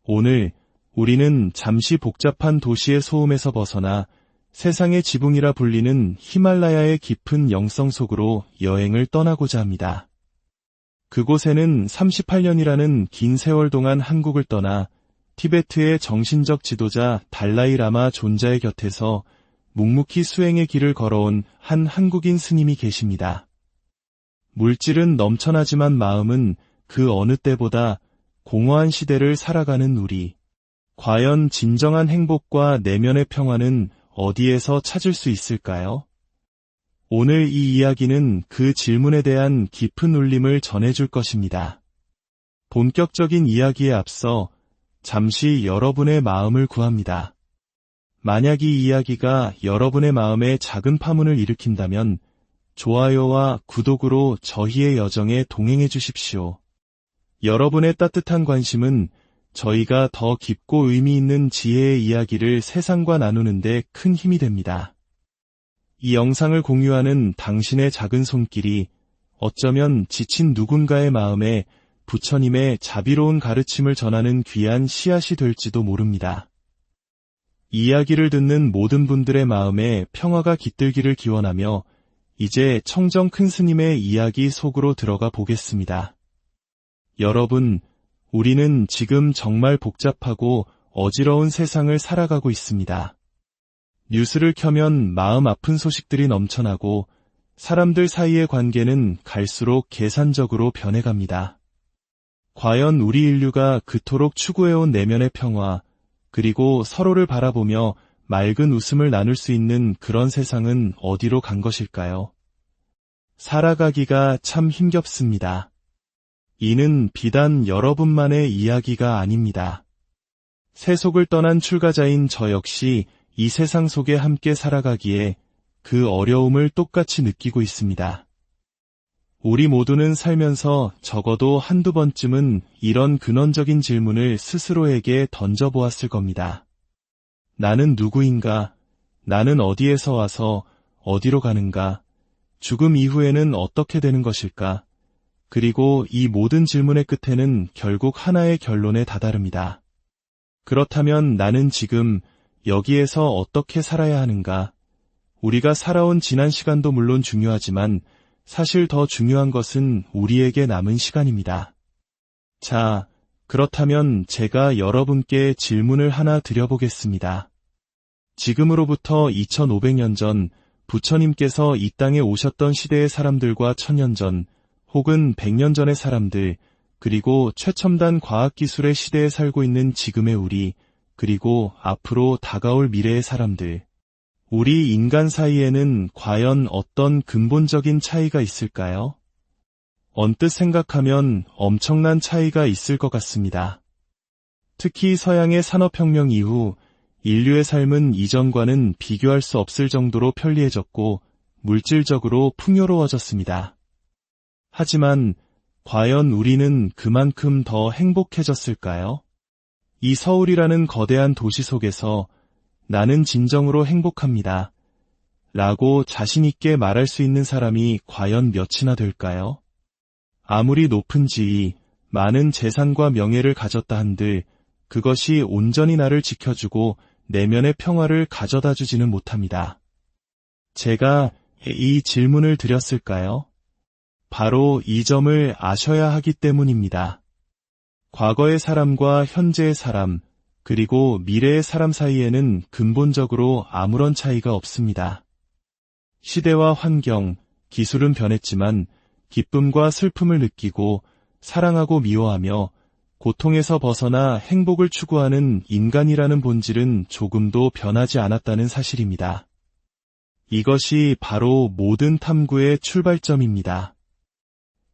오늘 우리는 잠시 복잡한 도시의 소음에서 벗어나 세상의 지붕이라 불리는 히말라야의 깊은 영성 속으로 여행을 떠나고자 합니다. 그곳에는 38년이라는 긴 세월 동안 한국을 떠나 티베트의 정신적 지도자 달라이 라마 존자의 곁에서 묵묵히 수행의 길을 걸어온 한 한국인 스님이 계십니다. 물질은 넘쳐나지만 마음은 그 어느 때보다 공허한 시대를 살아가는 우리. 과연 진정한 행복과 내면의 평화는 어디에서 찾을 수 있을까요? 오늘 이 이야기는 그 질문에 대한 깊은 울림을 전해줄 것입니다. 본격적인 이야기에 앞서 잠시 여러분의 마음을 구합니다. 만약 이 이야기가 여러분의 마음에 작은 파문을 일으킨다면 좋아요와 구독으로 저희의 여정에 동행해 주십시오. 여러분의 따뜻한 관심은 저희가 더 깊고 의미 있는 지혜의 이야기를 세상과 나누는 데 큰 힘이 됩니다. 이 영상을 공유하는 당신의 작은 손길이 어쩌면 지친 누군가의 마음에 부처님의 자비로운 가르침을 전하는 귀한 씨앗이 될지도 모릅니다. 이야기를 듣는 모든 분들의 마음에 평화가 깃들기를 기원하며 이제 청정 큰 스님의 이야기 속으로 들어가 보겠습니다. 여러분, 우리는 지금 정말 복잡하고 어지러운 세상을 살아가고 있습니다. 뉴스를 켜면 마음 아픈 소식들이 넘쳐나고 사람들 사이의 관계는 갈수록 계산적으로 변해갑니다. 과연 우리 인류가 그토록 추구해온 내면의 평화, 그리고 서로를 바라보며 맑은 웃음을 나눌 수 있는 그런 세상은 어디로 간 것일까요? 살아가기가 참 힘겹습니다. 이는 비단 여러분만의 이야기가 아닙니다. 세속을 떠난 출가자인 저 역시 이 세상 속에 함께 살아가기에 그 어려움을 똑같이 느끼고 있습니다. 우리 모두는 살면서 적어도 한두 번쯤은 이런 근원적인 질문을 스스로에게 던져보았을 겁니다. 나는 누구인가? 나는 어디에서 와서 어디로 가는가? 죽음 이후에는 어떻게 되는 것일까? 그리고 이 모든 질문의 끝에는 결국 하나의 결론에 다다릅니다. 그렇다면 나는 지금 여기에서 어떻게 살아야 하는가? 우리가 살아온 지난 시간도 물론 중요하지만 사실 더 중요한 것은 우리에게 남은 시간입니다. 자, 그렇다면 제가 여러분께 질문을 하나 드려보겠습니다. 지금으로부터 2500년 전 부처님께서 이 땅에 오셨던 시대의 사람들과 1000년 전 혹은 100년 전의 사람들, 그리고 최첨단 과학기술의 시대에 살고 있는 지금의 우리, 그리고 앞으로 다가올 미래의 사람들, 우리 인간 사이에는 과연 어떤 근본적인 차이가 있을까요? 언뜻 생각하면 엄청난 차이가 있을 것 같습니다. 특히 서양의 산업혁명 이후 인류의 삶은 이전과는 비교할 수 없을 정도로 편리해졌고 물질적으로 풍요로워졌습니다. 하지만 과연 우리는 그만큼 더 행복해졌을까요? 이 서울이라는 거대한 도시 속에서 나는 진정으로 행복합니다. 라고 자신있게 말할 수 있는 사람이 과연 몇이나 될까요? 아무리 높은 지위, 많은 재산과 명예를 가졌다 한들 그것이 온전히 나를 지켜주고 내면의 평화를 가져다 주지는 못합니다. 제가 이 질문을 드렸을까요? 바로 이 점을 아셔야 하기 때문입니다. 과거의 사람과 현재의 사람, 그리고 미래의 사람 사이에는 근본적으로 아무런 차이가 없습니다. 시대와 환경, 기술은 변했지만 기쁨과 슬픔을 느끼고 사랑하고 미워하며 고통에서 벗어나 행복을 추구하는 인간이라는 본질은 조금도 변하지 않았다는 사실입니다. 이것이 바로 모든 탐구의 출발점입니다.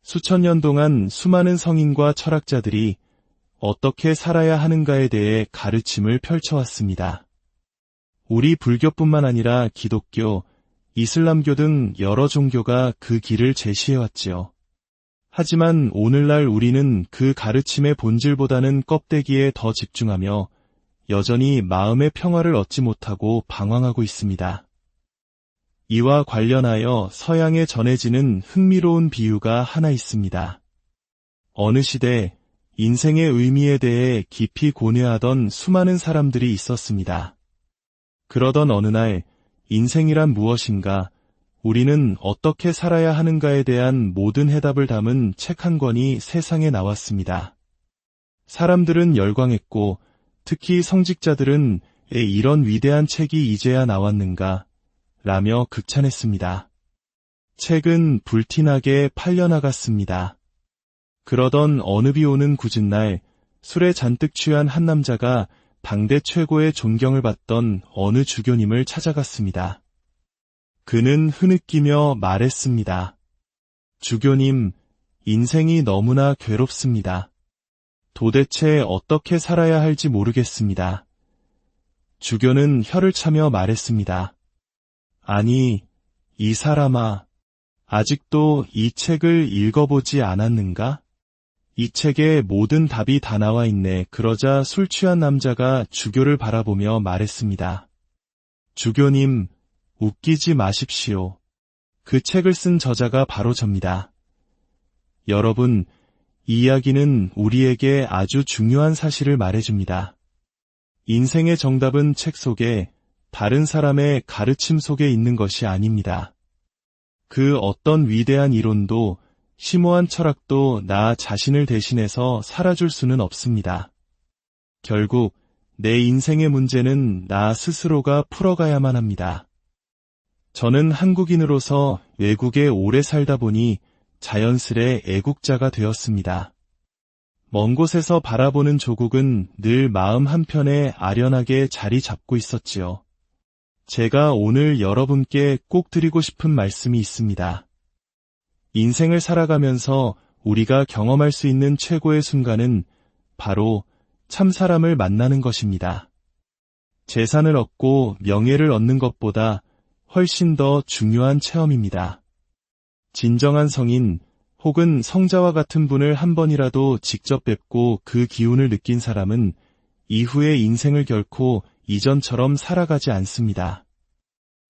수천 년 동안 수많은 성인과 철학자들이 어떻게 살아야 하는가에 대해 가르침을 펼쳐왔습니다. 우리 불교뿐만 아니라 기독교, 이슬람교 등 여러 종교가 그 길을 제시해왔지요. 하지만 오늘날 우리는 그 가르침의 본질보다는 껍데기에 더 집중하며 여전히 마음의 평화를 얻지 못하고 방황하고 있습니다. 이와 관련하여 서양에 전해지는 흥미로운 비유가 하나 있습니다. 어느 시대 인생의 의미에 대해 깊이 고뇌하던 수많은 사람들이 있었습니다. 그러던 어느 날 인생이란 무엇인가, 우리는 어떻게 살아야 하는가에 대한 모든 해답을 담은 책 한 권이 세상에 나왔습니다. 사람들은 열광했고 특히 성직자들은 이런 위대한 책이 이제야 나왔는가 라며 극찬했습니다. 책은 불티나게 팔려나갔습니다. 그러던 어느 비 오는 굳은 날 술에 잔뜩 취한 한 남자가 당대 최고의 존경을 받던 어느 주교님을 찾아갔습니다. 그는 흐느끼며 말했습니다. 주교님, 인생이 너무나 괴롭습니다. 도대체 어떻게 살아야 할지 모르겠습니다. 주교는 혀를 차며 말했습니다. 아니, 이 사람아, 아직도 이 책을 읽어보지 않았는가? 이 책에 모든 답이 다 나와 있네. 그러자 술 취한 남자가 주교를 바라보며 말했습니다. 주교님, 웃기지 마십시오. 그 책을 쓴 저자가 바로 접니다. 여러분, 이 이야기는 우리에게 아주 중요한 사실을 말해줍니다. 인생의 정답은 책 속에, 다른 사람의 가르침 속에 있는 것이 아닙니다. 그 어떤 위대한 이론도 심오한 철학도 나 자신을 대신해서 살아줄 수는 없습니다. 결국 내 인생의 문제는 나 스스로가 풀어가야만 합니다. 저는 한국인으로서 외국에 오래 살다 보니 자연스레 애국자가 되었습니다. 먼 곳에서 바라보는 조국은 늘 마음 한편에 아련하게 자리 잡고 있었지요. 제가 오늘 여러분께 꼭 드리고 싶은 말씀이 있습니다. 인생을 살아가면서 우리가 경험할 수 있는 최고의 순간은 바로 참 사람을 만나는 것입니다. 재산을 얻고 명예를 얻는 것보다 훨씬 더 중요한 체험입니다. 진정한 성인 혹은 성자와 같은 분을 한 번이라도 직접 뵙고 그 기운을 느낀 사람은 이후의 인생을 결코 이전처럼 살아가지 않습니다.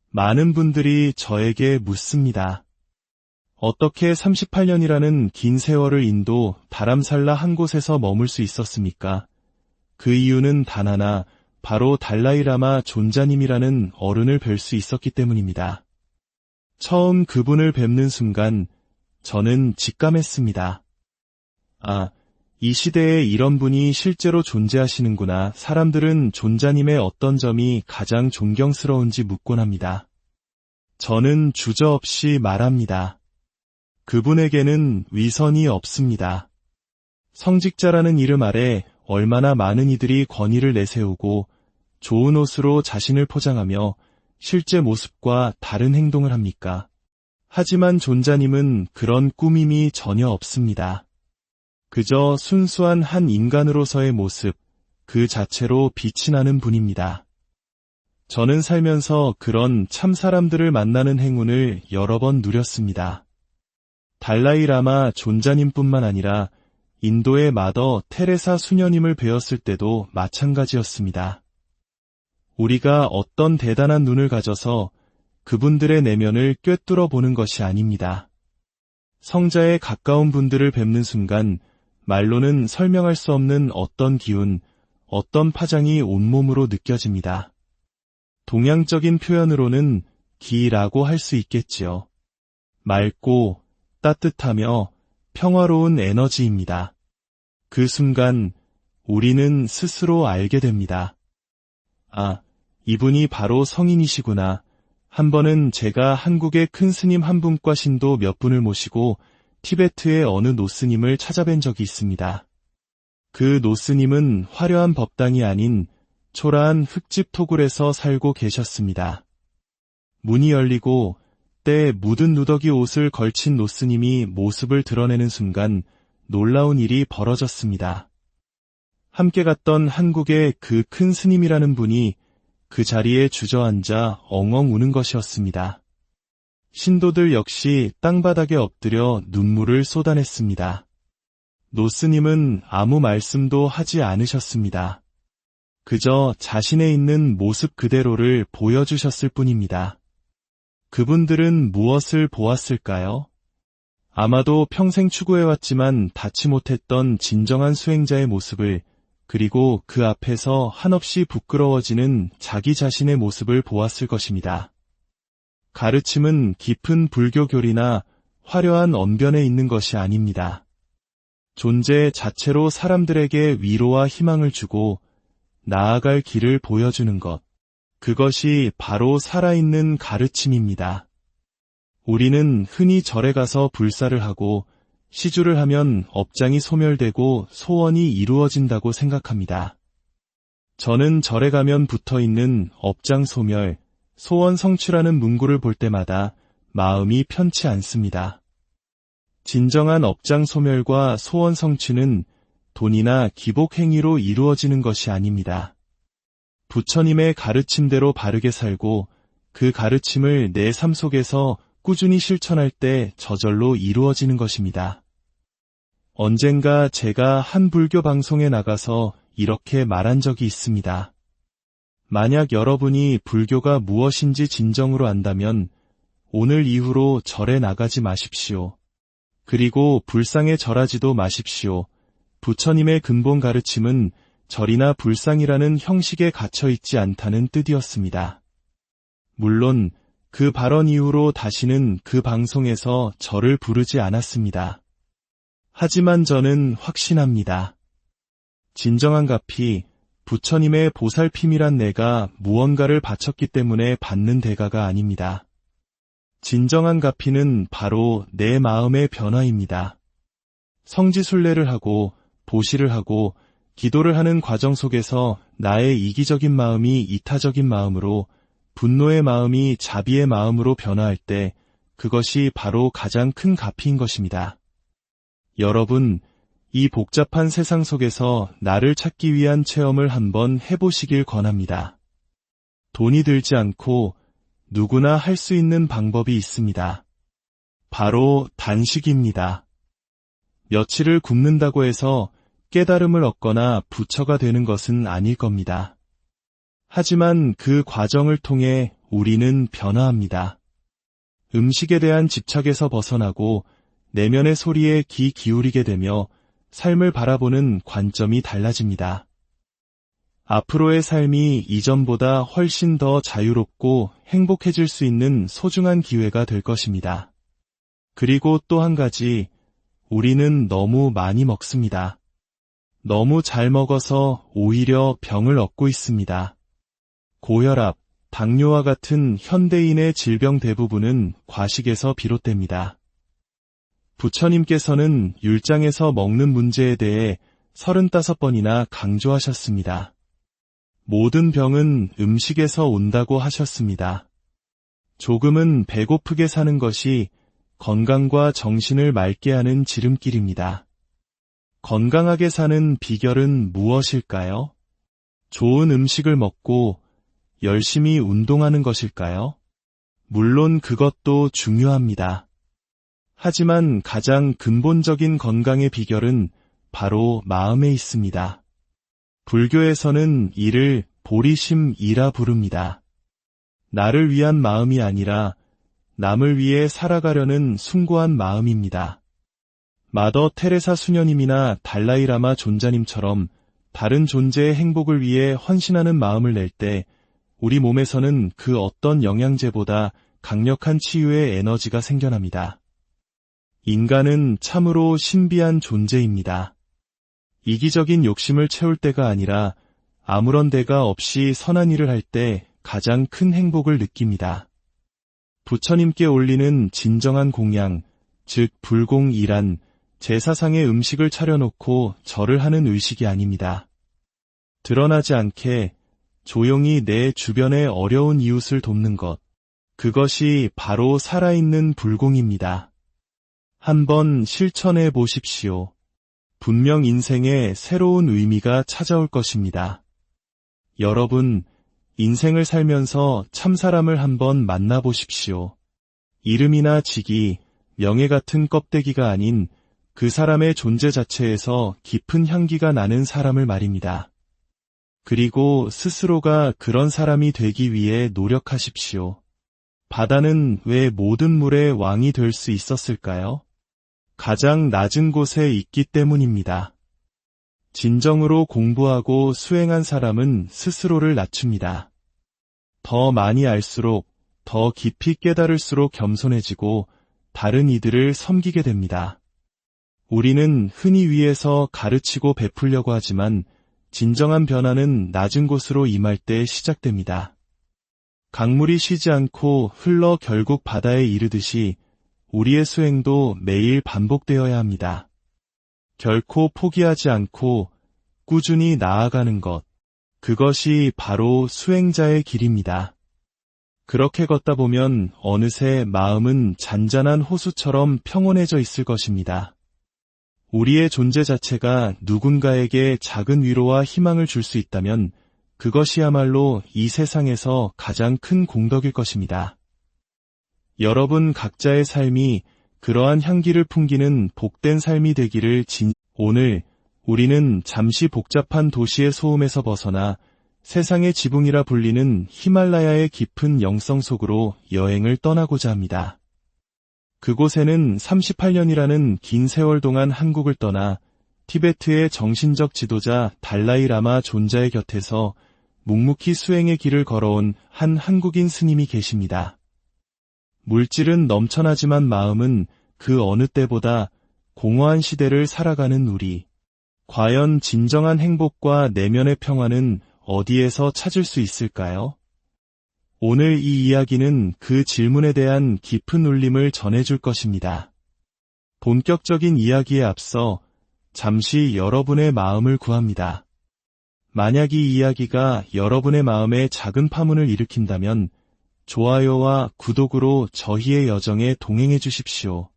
많은 분들이 저에게 묻습니다. 어떻게 38년이라는 긴 세월을 인도 다람살라 한 곳에서 머물 수 있었습니까? 그 이유는 단 하나, 바로 달라이라마 존자님이라는 어른을 뵐 수 있었기 때문입니다. 처음 그분을 뵙는 순간 저는 직감했습니다. 아, 이 시대에 이런 분이 실제로 존재하시는구나. 사람들은 존자님의 어떤 점이 가장 존경스러운지 묻곤 합니다. 저는 주저없이 말합니다. 그분에게는 위선이 없습니다. 성직자라는 이름 아래 얼마나 많은 이들이 권위를 내세우고 좋은 옷으로 자신을 포장하며 실제 모습과 다른 행동을 합니까? 하지만 존자님은 그런 꾸밈이 전혀 없습니다. 그저 순수한 한 인간으로서의 모습, 그 자체로 빛이 나는 분입니다. 저는 살면서 그런 참 사람들을 만나는 행운을 여러 번 누렸습니다. 달라이라마 존자님뿐만 아니라 인도의 마더 테레사 수녀님을 뵈었을 때도 마찬가지였습니다. 우리가 어떤 대단한 눈을 가져서 그분들의 내면을 꿰뚫어 보는 것이 아닙니다. 성자에 가까운 분들을 뵙는 순간 말로는 설명할 수 없는 어떤 기운, 어떤 파장이 온몸으로 느껴집니다. 동양적인 표현으로는 기라고 할 수 있겠지요. 맑고 따뜻하며 평화로운 에너지입니다. 그 순간 우리는 스스로 알게 됩니다. 아, 이분이 바로 성인이시구나. 한 번은 제가 한국의 큰 스님 한 분과 신도 몇 분을 모시고 티베트의 어느 노스님을 찾아뵌 적이 있습니다. 그 노스님은 화려한 법당이 아닌 초라한 흙집 토굴에서 살고 계셨습니다. 문이 열리고 때에 묻은 누더기 옷을 걸친 노스님이 모습을 드러내는 순간 놀라운 일이 벌어졌습니다. 함께 갔던 한국의 그 큰 스님이라는 분이 그 자리에 주저앉아 엉엉 우는 것이었습니다. 신도들 역시 땅바닥에 엎드려 눈물을 쏟아냈습니다. 노스님은 아무 말씀도 하지 않으셨습니다. 그저 자신의 있는 모습 그대로를 보여주셨을 뿐입니다. 그분들은 무엇을 보았을까요? 아마도 평생 추구해왔지만 닿지 못했던 진정한 수행자의 모습을, 그리고 그 앞에서 한없이 부끄러워지는 자기 자신의 모습을 보았을 것입니다. 가르침은 깊은 불교 교리나 화려한 언변에 있는 것이 아닙니다. 존재 자체로 사람들에게 위로와 희망을 주고 나아갈 길을 보여주는 것. 그것이 바로 살아있는 가르침입니다. 우리는 흔히 절에 가서 불사를 하고 시주를 하면 업장이 소멸되고 소원이 이루어진다고 생각합니다. 저는 절에 가면 붙어있는 업장 소멸, 소원 성취라는 문구를 볼 때마다 마음이 편치 않습니다. 진정한 업장 소멸과 소원 성취는 돈이나 기복 행위로 이루어지는 것이 아닙니다. 부처님의 가르침대로 바르게 살고 그 가르침을 내 삶 속에서 꾸준히 실천할 때 저절로 이루어지는 것입니다. 언젠가 제가 한 불교 방송에 나가서 이렇게 말한 적이 있습니다. 만약 여러분이 불교가 무엇인지 진정으로 안다면 오늘 이후로 절에 나가지 마십시오. 그리고 불상에 절하지도 마십시오. 부처님의 근본 가르침은 절이나 불상이라는 형식에 갇혀있지 않다는 뜻이었습니다. 물론 그 발언 이후로 다시는 그 방송에서 절을 부르지 않았습니다. 하지만 저는 확신합니다. 진정한 값이 부처님의 보살핌이란 내가 무언가를 바쳤기 때문에 받는 대가가 아닙니다. 진정한 값이는 바로 내 마음의 변화입니다. 성지순례를 하고 보시를 하고 기도를 하는 과정 속에서 나의 이기적인 마음이 이타적인 마음으로, 분노의 마음이 자비의 마음으로 변화할 때 그것이 바로 가장 큰 가피인 것입니다. 여러분, 이 복잡한 세상 속에서 나를 찾기 위한 체험을 한번 해보시길 권합니다. 돈이 들지 않고 누구나 할 수 있는 방법이 있습니다. 바로 단식입니다. 며칠을 굶는다고 해서 깨달음을 얻거나 부처가 되는 것은 아닐 겁니다. 하지만 그 과정을 통해 우리는 변화합니다. 음식에 대한 집착에서 벗어나고 내면의 소리에 귀 기울이게 되며 삶을 바라보는 관점이 달라집니다. 앞으로의 삶이 이전보다 훨씬 더 자유롭고 행복해질 수 있는 소중한 기회가 될 것입니다. 그리고 또 한 가지, 우리는 너무 많이 먹습니다. 너무 잘 먹어서 오히려 병을 얻고 있습니다. 고혈압, 당뇨와 같은 현대인의 질병 대부분은 과식에서 비롯됩니다. 부처님께서는 율장에서 먹는 문제에 대해 35번이나 강조하셨습니다. 모든 병은 음식에서 온다고 하셨습니다. 조금은 배고프게 사는 것이 건강과 정신을 맑게 하는 지름길입니다. 건강하게 사는 비결은 무엇일까요? 좋은 음식을 먹고 열심히 운동하는 것일까요? 물론 그것도 중요합니다. 하지만 가장 근본적인 건강의 비결은 바로 마음에 있습니다. 불교에서는 이를 보리심이라 부릅니다. 나를 위한 마음이 아니라 남을 위해 살아가려는 숭고한 마음입니다. 마더 테레사 수녀님이나 달라이라마 존자님처럼 다른 존재의 행복을 위해 헌신하는 마음을 낼 때 우리 몸에서는 그 어떤 영양제보다 강력한 치유의 에너지가 생겨납니다. 인간은 참으로 신비한 존재입니다. 이기적인 욕심을 채울 때가 아니라 아무런 대가 없이 선한 일을 할 때 가장 큰 행복을 느낍니다. 부처님께 올리는 진정한 공양, 즉 불공이란 제사상에 음식을 차려놓고 절을 하는 의식이 아닙니다. 드러나지 않게 조용히 내 주변의 어려운 이웃을 돕는 것, 그것이 바로 살아있는 불공입니다. 한번 실천해 보십시오. 분명 인생에 새로운 의미가 찾아올 것입니다. 여러분, 인생을 살면서 참사람을 한번 만나보십시오. 이름이나 직위, 명예 같은 껍데기가 아닌 그 사람의 존재 자체에서 깊은 향기가 나는 사람을 말입니다. 그리고 스스로가 그런 사람이 되기 위해 노력하십시오. 바다는 왜 모든 물의 왕이 될 수 있었을까요? 가장 낮은 곳에 있기 때문입니다. 진정으로 공부하고 수행한 사람은 스스로를 낮춥니다. 더 많이 알수록, 더 깊이 깨달을수록 겸손해지고 다른 이들을 섬기게 됩니다. 우리는 흔히 위에서 가르치고 베풀려고 하지만 진정한 변화는 낮은 곳으로 임할 때 시작됩니다. 강물이 쉬지 않고 흘러 결국 바다에 이르듯이 우리의 수행도 매일 반복되어야 합니다. 결코 포기하지 않고 꾸준히 나아가는 것, 그것이 바로 수행자의 길입니다. 그렇게 걷다 보면 어느새 마음은 잔잔한 호수처럼 평온해져 있을 것입니다. 우리의 존재 자체가 누군가에게 작은 위로와 희망을 줄 수 있다면 그것이야말로 이 세상에서 가장 큰 공덕일 것입니다. 여러분 각자의 삶이 그러한 향기를 풍기는 복된 삶이 되기를 오늘 우리는 잠시 복잡한 도시의 소음에서 벗어나 세상의 지붕이라 불리는 히말라야의 깊은 영성 속으로 여행을 떠나고자 합니다. 그곳에는 38년이라는 긴 세월 동안 한국을 떠나 티베트의 정신적 지도자 달라이 라마 존자의 곁에서 묵묵히 수행의 길을 걸어온 한 한국인 스님이 계십니다. 물질은 넘쳐나지만 마음은 그 어느 때보다 공허한 시대를 살아가는 우리. 과연 진정한 행복과 내면의 평화는 어디에서 찾을 수 있을까요? 오늘 이 이야기는 그 질문에 대한 깊은 울림을 전해줄 것입니다. 본격적인 이야기에 앞서 잠시 여러분의 마음을 구합니다. 만약 이 이야기가 여러분의 마음에 작은 파문을 일으킨다면 좋아요와 구독으로 저희의 여정에 동행해 주십시오.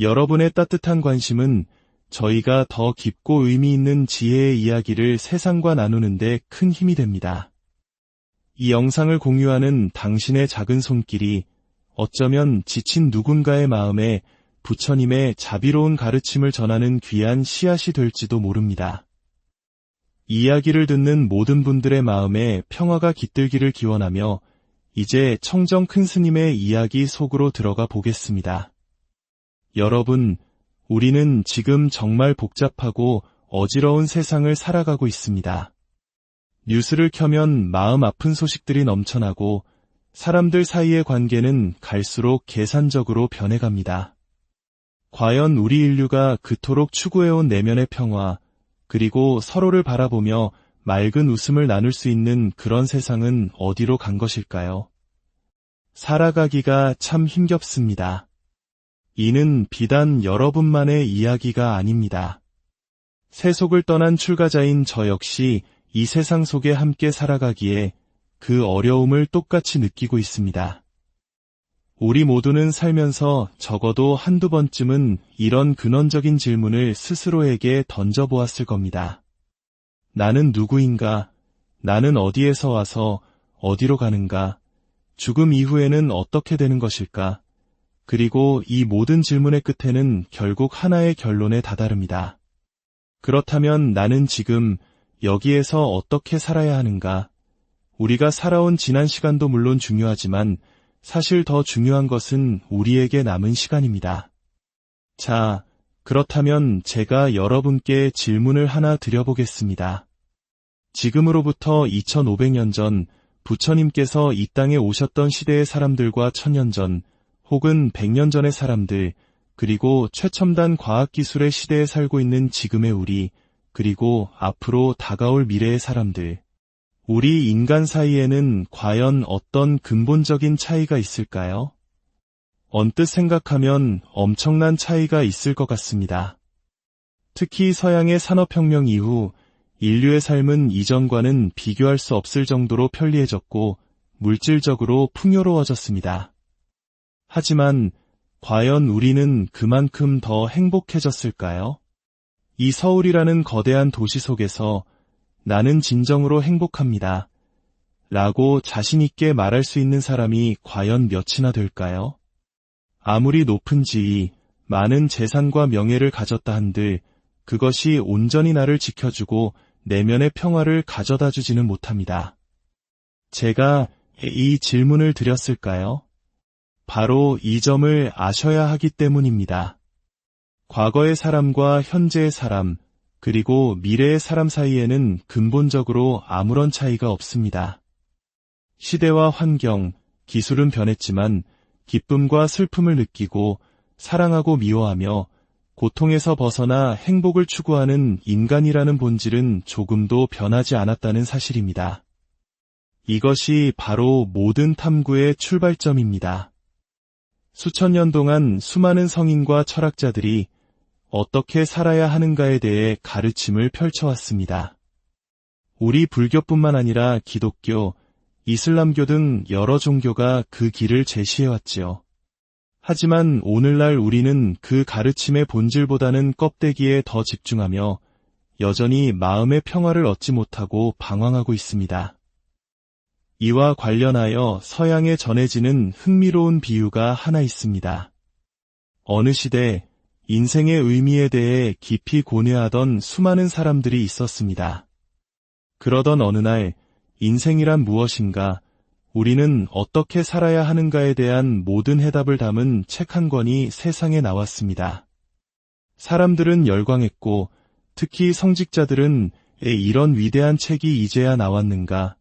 여러분의 따뜻한 관심은 저희가 더 깊고 의미 있는 지혜의 이야기를 세상과 나누는 데 큰 힘이 됩니다. 이 영상을 공유하는 당신의 작은 손길이 어쩌면 지친 누군가의 마음에 부처님의 자비로운 가르침을 전하는 귀한 씨앗이 될지도 모릅니다. 이야기를 듣는 모든 분들의 마음에 평화가 깃들기를 기원하며 이제 청정 큰 스님의 이야기 속으로 들어가 보겠습니다. 여러분, 우리는 지금 정말 복잡하고 어지러운 세상을 살아가고 있습니다. 뉴스를 켜면 마음 아픈 소식들이 넘쳐나고 사람들 사이의 관계는 갈수록 계산적으로 변해갑니다. 과연 우리 인류가 그토록 추구해온 내면의 평화, 그리고 서로를 바라보며 맑은 웃음을 나눌 수 있는 그런 세상은 어디로 간 것일까요? 살아가기가 참 힘겹습니다. 이는 비단 여러분만의 이야기가 아닙니다. 세속을 떠난 출가자인 저 역시 이 세상 속에 함께 살아가기에 그 어려움을 똑같이 느끼고 있습니다. 우리 모두는 살면서 적어도 한두 번쯤은 이런 근원적인 질문을 스스로에게 던져보았을 겁니다. 나는 누구인가? 나는 어디에서 와서 어디로 가는가? 죽음 이후에는 어떻게 되는 것일까? 그리고 이 모든 질문의 끝에는 결국 하나의 결론에 다다릅니다. 그렇다면 나는 지금 여기에서 어떻게 살아야 하는가? 우리가 살아온 지난 시간도 물론 중요하지만 사실 더 중요한 것은 우리에게 남은 시간입니다. 자, 그렇다면 제가 여러분께 질문을 하나 드려보겠습니다. 지금으로부터 2500년 전 부처님께서 이 땅에 오셨던 시대의 사람들과 1000년 전 혹은 100년 전의 사람들, 그리고 최첨단 과학기술의 시대에 살고 있는 지금의 우리, 그리고 앞으로 다가올 미래의 사람들. 우리 인간 사이에는 과연 어떤 근본적인 차이가 있을까요? 언뜻 생각하면 엄청난 차이가 있을 것 같습니다. 특히 서양의 산업혁명 이후 인류의 삶은 이전과는 비교할 수 없을 정도로 편리해졌고 물질적으로 풍요로워졌습니다. 하지만 과연 우리는 그만큼 더 행복해졌을까요? 이 서울이라는 거대한 도시 속에서 나는 진정으로 행복합니다. 라고 자신있게 말할 수 있는 사람이 과연 몇이나 될까요? 아무리 높은 지위, 많은 재산과 명예를 가졌다 한들 그것이 온전히 나를 지켜주고 내면의 평화를 가져다 주지는 못합니다. 제가 이 질문을 드렸을까요? 바로 이 점을 아셔야 하기 때문입니다. 과거의 사람과 현재의 사람, 그리고 미래의 사람 사이에는 근본적으로 아무런 차이가 없습니다. 시대와 환경, 기술은 변했지만 기쁨과 슬픔을 느끼고 사랑하고 미워하며 고통에서 벗어나 행복을 추구하는 인간이라는 본질은 조금도 변하지 않았다는 사실입니다. 이것이 바로 모든 탐구의 출발점입니다. 수천 년 동안 수많은 성인과 철학자들이 어떻게 살아야 하는가에 대해 가르침을 펼쳐왔습니다. 우리 불교뿐만 아니라 기독교, 이슬람교 등 여러 종교가 그 길을 제시해왔지요. 하지만 오늘날 우리는 그 가르침의 본질보다는 껍데기에 더 집중하며 여전히 마음의 평화를 얻지 못하고 방황하고 있습니다. 이와 관련하여 서양에 전해지는 흥미로운 비유가 하나 있습니다. 어느 시대 인생의 의미에 대해 깊이 고뇌하던 수많은 사람들이 있었습니다. 그러던 어느 날 인생이란 무엇인가, 우리는 어떻게 살아야 하는가에 대한 모든 해답을 담은 책 한 권이 세상에 나왔습니다. 사람들은 열광했고 특히 성직자들은 이런 위대한 책이 이제야 나왔는가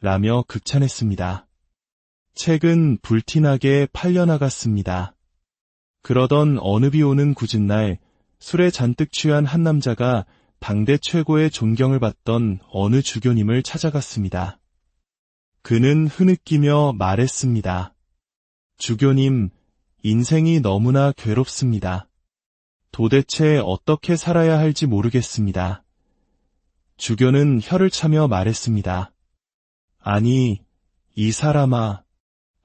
라며 극찬했습니다. 책은 불티나게 팔려나갔습니다. 그러던 어느 비 오는 굳은 날 술에 잔뜩 취한 한 남자가 당대 최고의 존경을 받던 어느 주교님을 찾아갔습니다. 그는 흐느끼며 말했습니다. 주교님, 인생이 너무나 괴롭습니다. 도대체 어떻게 살아야 할지 모르겠습니다. 주교는 혀를 차며 말했습니다. 아니, 이 사람아,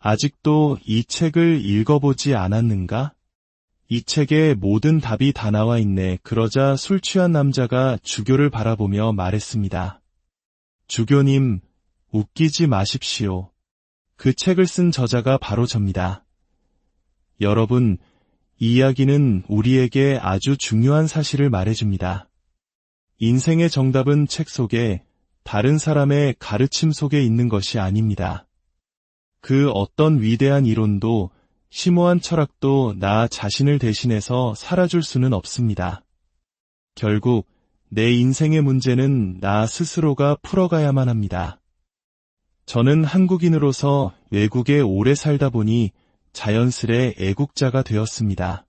아직도 이 책을 읽어보지 않았는가? 이 책에 모든 답이 다 나와 있네. 그러자 술 취한 남자가 주교를 바라보며 말했습니다. 주교님, 웃기지 마십시오. 그 책을 쓴 저자가 바로 접니다. 여러분, 이 이야기는 우리에게 아주 중요한 사실을 말해줍니다. 인생의 정답은 책 속에, 다른 사람의 가르침 속에 있는 것이 아닙니다. 그 어떤 위대한 이론도 심오한 철학도 나 자신을 대신해서 살아줄 수는 없습니다. 결국 내 인생의 문제는 나 스스로가 풀어가야만 합니다. 저는 한국인으로서 외국에 오래 살다 보니 자연스레 애국자가 되었습니다.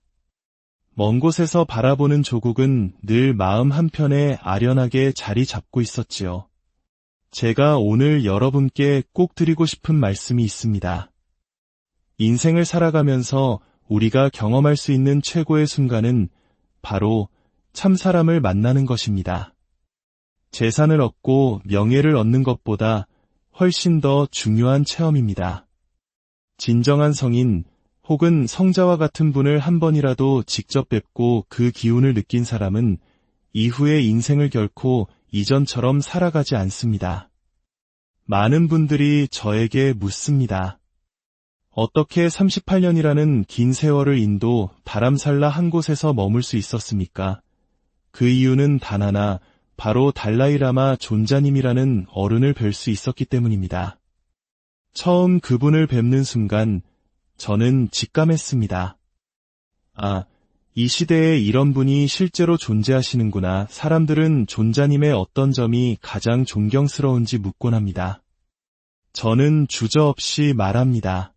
먼 곳에서 바라보는 조국은 늘 마음 한편에 아련하게 자리 잡고 있었지요. 제가 오늘 여러분께 꼭 드리고 싶은 말씀이 있습니다. 인생을 살아가면서 우리가 경험할 수 있는 최고의 순간은 바로 참 사람을 만나는 것입니다. 재산을 얻고 명예를 얻는 것보다 훨씬 더 중요한 체험입니다. 진정한 성인 혹은 성자와 같은 분을 한 번이라도 직접 뵙고 그 기운을 느낀 사람은 이후의 인생을 결코 이전처럼 살아가지 않습니다. 많은 분들이 저에게 묻습니다. 어떻게 38년이라는 긴 세월을 인도 바람살라 한 곳에서 머물 수 있었습니까? 그 이유는 단 하나, 바로 달라이라마 존자님이라는 어른을 뵐 수 있었기 때문입니다. 처음 그분을 뵙는 순간 저는 직감했습니다. 아, 이 시대에 이런 분이 실제로 존재하시는구나. 사람들은 존자님의 어떤 점이 가장 존경스러운지 묻곤 합니다. 저는 주저없이 말합니다.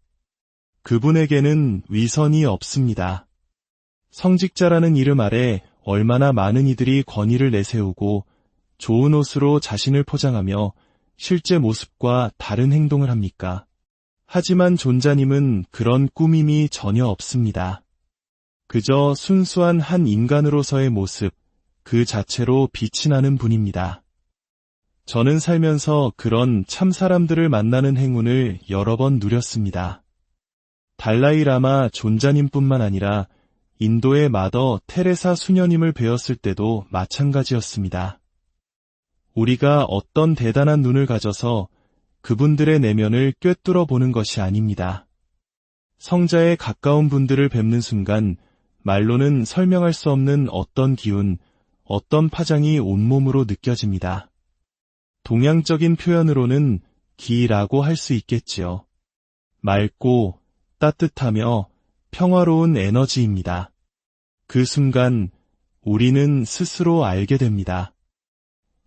그분에게는 위선이 없습니다. 성직자라는 이름 아래 얼마나 많은 이들이 권위를 내세우고 좋은 옷으로 자신을 포장하며 실제 모습과 다른 행동을 합니까? 하지만 존자님은 그런 꾸밈이 전혀 없습니다. 그저 순수한 한 인간으로서의 모습, 그 자체로 빛이 나는 분입니다. 저는 살면서 그런 참 사람들을 만나는 행운을 여러 번 누렸습니다. 달라이라마 존자님뿐만 아니라 인도의 마더 테레사 수녀님을 뵈었을 때도 마찬가지였습니다. 우리가 어떤 대단한 눈을 가져서 그분들의 내면을 꿰뚫어 보는 것이 아닙니다. 성자에 가까운 분들을 뵙는 순간 말로는 설명할 수 없는 어떤 기운, 어떤 파장이 온몸으로 느껴집니다. 동양적인 표현으로는 기라고 할 수 있겠지요. 맑고 따뜻하며 평화로운 에너지입니다. 그 순간 우리는 스스로 알게 됩니다.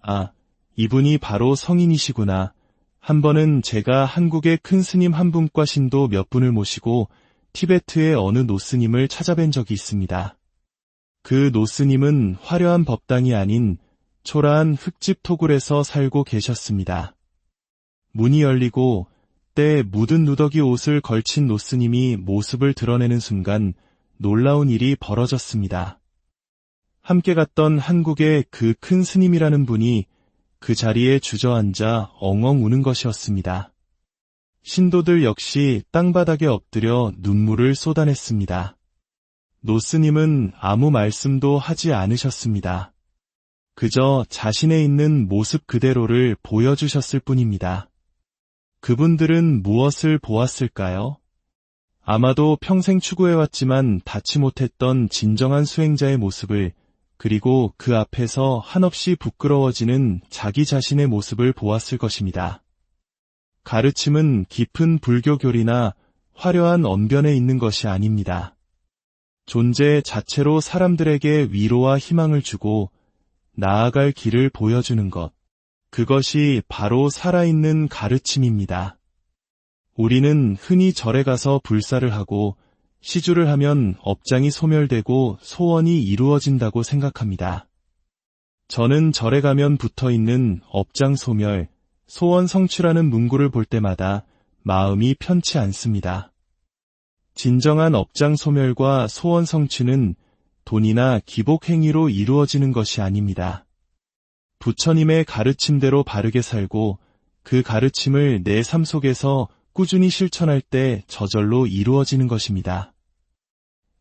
아, 이분이 바로 성인이시구나. 한 번은 제가 한국의 큰 스님 한 분과 신도 몇 분을 모시고 티베트의 어느 노스님을 찾아뵌 적이 있습니다. 그 노스님은 화려한 법당이 아닌 초라한 흙집 토굴에서 살고 계셨습니다. 문이 열리고 때에 묻은 누더기 옷을 걸친 노스님이 모습을 드러내는 순간 놀라운 일이 벌어졌습니다. 함께 갔던 한국의 그 큰 스님이라는 분이 그 자리에 주저앉아 엉엉 우는 것이었습니다. 신도들 역시 땅바닥에 엎드려 눈물을 쏟아냈습니다. 노스님은 아무 말씀도 하지 않으셨습니다. 그저 자신의 있는 모습 그대로를 보여주셨을 뿐입니다. 그분들은 무엇을 보았을까요? 아마도 평생 추구해왔지만 닿지 못했던 진정한 수행자의 모습을, 그리고 그 앞에서 한없이 부끄러워지는 자기 자신의 모습을 보았을 것입니다. 가르침은 깊은 불교 교리나 화려한 언변에 있는 것이 아닙니다. 존재 자체로 사람들에게 위로와 희망을 주고 나아갈 길을 보여주는 것. 그것이 바로 살아있는 가르침입니다. 우리는 흔히 절에 가서 불사를 하고 시주를 하면 업장이 소멸되고 소원이 이루어진다고 생각합니다. 저는 절에 가면 붙어있는 업장 소멸, 소원 성취라는 문구를 볼 때마다 마음이 편치 않습니다. 진정한 업장 소멸과 소원 성취는 돈이나 기복 행위로 이루어지는 것이 아닙니다. 부처님의 가르침대로 바르게 살고 그 가르침을 내 삶 속에서 꾸준히 실천할 때 저절로 이루어지는 것입니다.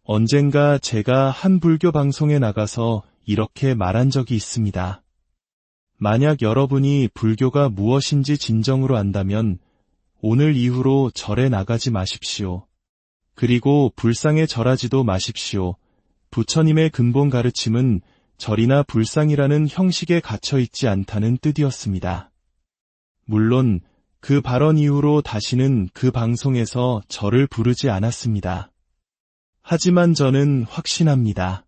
언젠가 제가 한 불교 방송에 나가서 이렇게 말한 적이 있습니다. 만약 여러분이 불교가 무엇인지 진정으로 안다면 오늘 이후로 절에 나가지 마십시오. 그리고 불상에 절하지도 마십시오. 부처님의 근본 가르침은 절이나 불상이라는 형식에 갇혀 있지 않다는 뜻이었습니다. 물론 그 발언 이후로 다시는 그 방송에서 저를 부르지 않았습니다. 하지만 저는 확신합니다.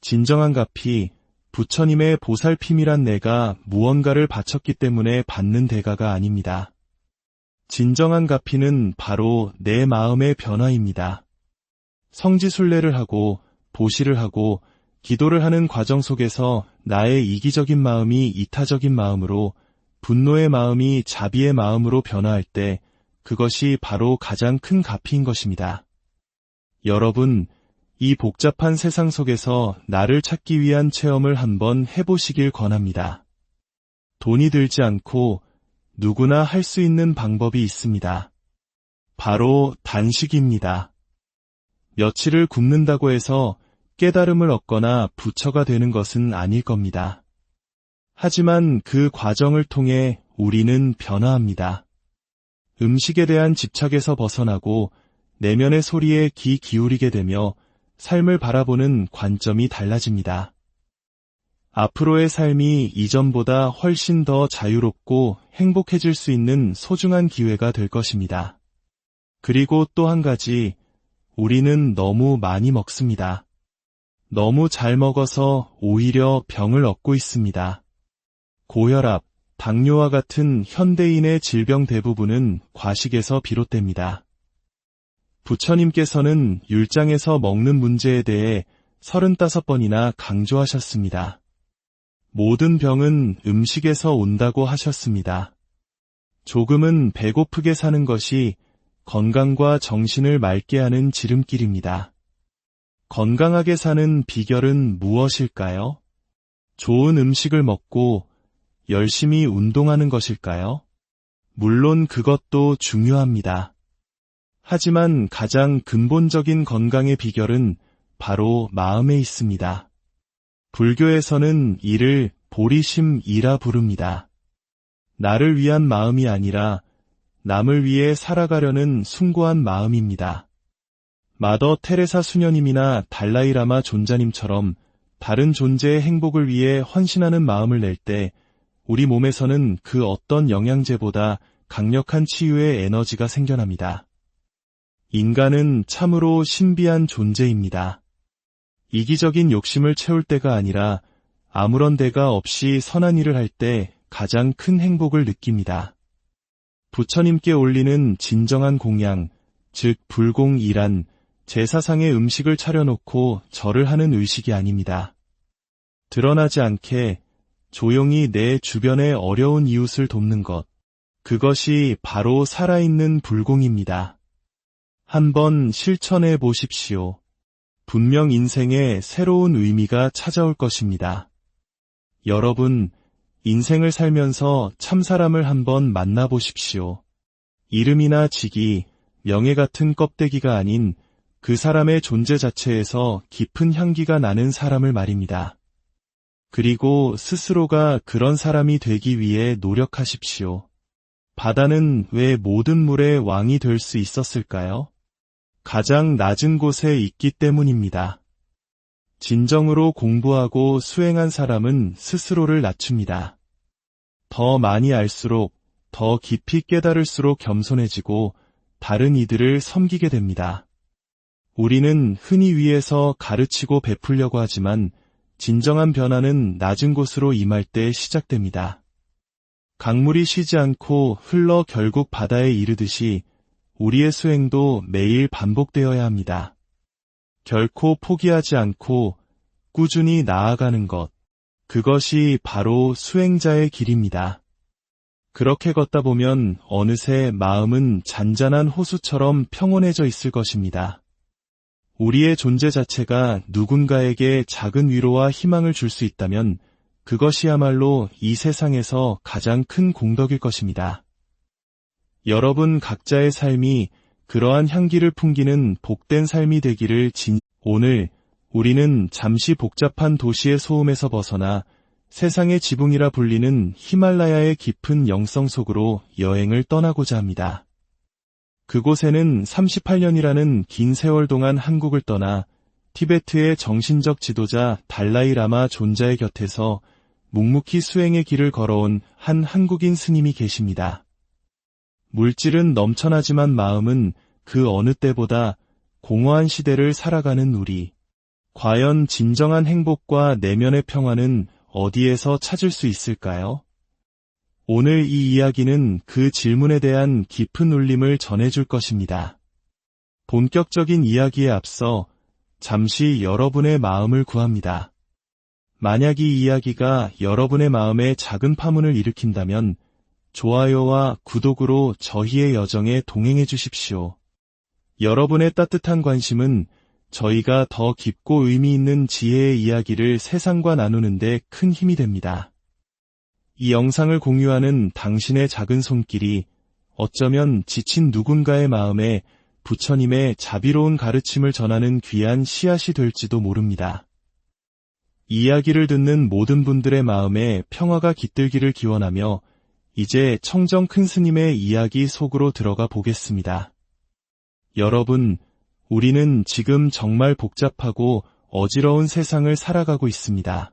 진정한 값이 부처님의 보살핌이란 내가 무언가를 바쳤기 때문에 받는 대가가 아닙니다. 진정한 값이는 바로 내 마음의 변화입니다. 성지순례를 하고 보시를 하고 기도를 하는 과정 속에서 나의 이기적인 마음이 이타적인 마음으로, 분노의 마음이 자비의 마음으로 변화할 때 그것이 바로 가장 큰 가피인 것입니다. 여러분, 이 복잡한 세상 속에서 나를 찾기 위한 체험을 한번 해보시길 권합니다. 돈이 들지 않고 누구나 할 수 있는 방법이 있습니다. 바로 단식입니다. 며칠을 굶는다고 해서 깨달음을 얻거나 부처가 되는 것은 아닐 겁니다. 하지만 그 과정을 통해 우리는 변화합니다. 음식에 대한 집착에서 벗어나고 내면의 소리에 귀 기울이게 되며 삶을 바라보는 관점이 달라집니다. 앞으로의 삶이 이전보다 훨씬 더 자유롭고 행복해질 수 있는 소중한 기회가 될 것입니다. 그리고 또 한 가지, 우리는 너무 많이 먹습니다. 너무 잘 먹어서 오히려 병을 얻고 있습니다. 고혈압, 당뇨와 같은 현대인의 질병 대부분은 과식에서 비롯됩니다. 부처님께서는 율장에서 먹는 문제에 대해 35번이나 강조하셨습니다. 모든 병은 음식에서 온다고 하셨습니다. 조금은 배고프게 사는 것이 건강과 정신을 맑게 하는 지름길입니다. 건강하게 사는 비결은 무엇일까요? 좋은 음식을 먹고 열심히 운동하는 것일까요? 물론 그것도 중요합니다. 하지만 가장 근본적인 건강의 비결은 바로 마음에 있습니다. 불교에서는 이를 보리심이라 부릅니다. 나를 위한 마음이 아니라 남을 위해 살아가려는 숭고한 마음입니다. 마더 테레사 수녀님이나 달라이라마 존자님처럼 다른 존재의 행복을 위해 헌신하는 마음을 낼 때 우리 몸에서는 그 어떤 영양제보다 강력한 치유의 에너지가 생겨납니다. 인간은 참으로 신비한 존재입니다. 이기적인 욕심을 채울 때가 아니라 아무런 대가 없이 선한 일을 할 때 가장 큰 행복을 느낍니다. 부처님께 올리는 진정한 공양, 즉 불공이란 제사상에 음식을 차려놓고 절을 하는 의식이 아닙니다. 드러나지 않게 조용히 내 주변의 어려운 이웃을 돕는 것, 그것이 바로 살아있는 불공입니다. 한번 실천해 보십시오. 분명 인생에 새로운 의미가 찾아올 것입니다. 여러분, 인생을 살면서 참사람을 한번 만나보십시오. 이름이나 직위, 명예 같은 껍데기가 아닌 그 사람의 존재 자체에서 깊은 향기가 나는 사람을 말입니다. 그리고 스스로가 그런 사람이 되기 위해 노력하십시오. 바다는 왜 모든 물의 왕이 될 수 있었을까요? 가장 낮은 곳에 있기 때문입니다. 진정으로 공부하고 수행한 사람은 스스로를 낮춥니다. 더 많이 알수록, 더 깊이 깨달을수록 겸손해지고 다른 이들을 섬기게 됩니다. 우리는 흔히 위에서 가르치고 베풀려고 하지만 진정한 변화는 낮은 곳으로 임할 때 시작됩니다. 강물이 쉬지 않고 흘러 결국 바다에 이르듯이 우리의 수행도 매일 반복되어야 합니다. 결코 포기하지 않고 꾸준히 나아가는 것, 그것이 바로 수행자의 길입니다. 그렇게 걷다 보면 어느새 마음은 잔잔한 호수처럼 평온해져 있을 것입니다. 우리의 존재 자체가 누군가에게 작은 위로와 희망을 줄 수 있다면 그것이야말로 이 세상에서 가장 큰 공덕일 것입니다. 여러분 각자의 삶이 그러한 향기를 풍기는 복된 삶이 되기를 오늘 우리는 잠시 복잡한 도시의 소음에서 벗어나 세상의 지붕이라 불리는 히말라야의 깊은 영성 속으로 여행을 떠나고자 합니다. 그곳에는 38년이라는 긴 세월 동안 한국을 떠나 티베트의 정신적 지도자 달라이 라마 존자의 곁에서 묵묵히 수행의 길을 걸어온 한 한국인 스님이 계십니다. 물질은 넘쳐나지만 마음은 그 어느 때보다 공허한 시대를 살아가는 우리. 과연 진정한 행복과 내면의 평화는 어디에서 찾을 수 있을까요? 오늘 이 이야기는 그 질문에 대한 깊은 울림을 전해줄 것입니다. 본격적인 이야기에 앞서 잠시 여러분의 마음을 구합니다. 만약 이 이야기가 여러분의 마음에 작은 파문을 일으킨다면 좋아요와 구독으로 저희의 여정에 동행해 주십시오. 여러분의 따뜻한 관심은 저희가 더 깊고 의미 있는 지혜의 이야기를 세상과 나누는데 큰 힘이 됩니다. 이 영상을 공유하는 당신의 작은 손길이 어쩌면 지친 누군가의 마음에 부처님의 자비로운 가르침을 전하는 귀한 씨앗이 될지도 모릅니다. 이야기를 듣는 모든 분들의 마음에 평화가 깃들기를 기원하며 이제 청정 큰 스님의 이야기 속으로 들어가 보겠습니다. 여러분, 우리는 지금 정말 복잡하고 어지러운 세상을 살아가고 있습니다.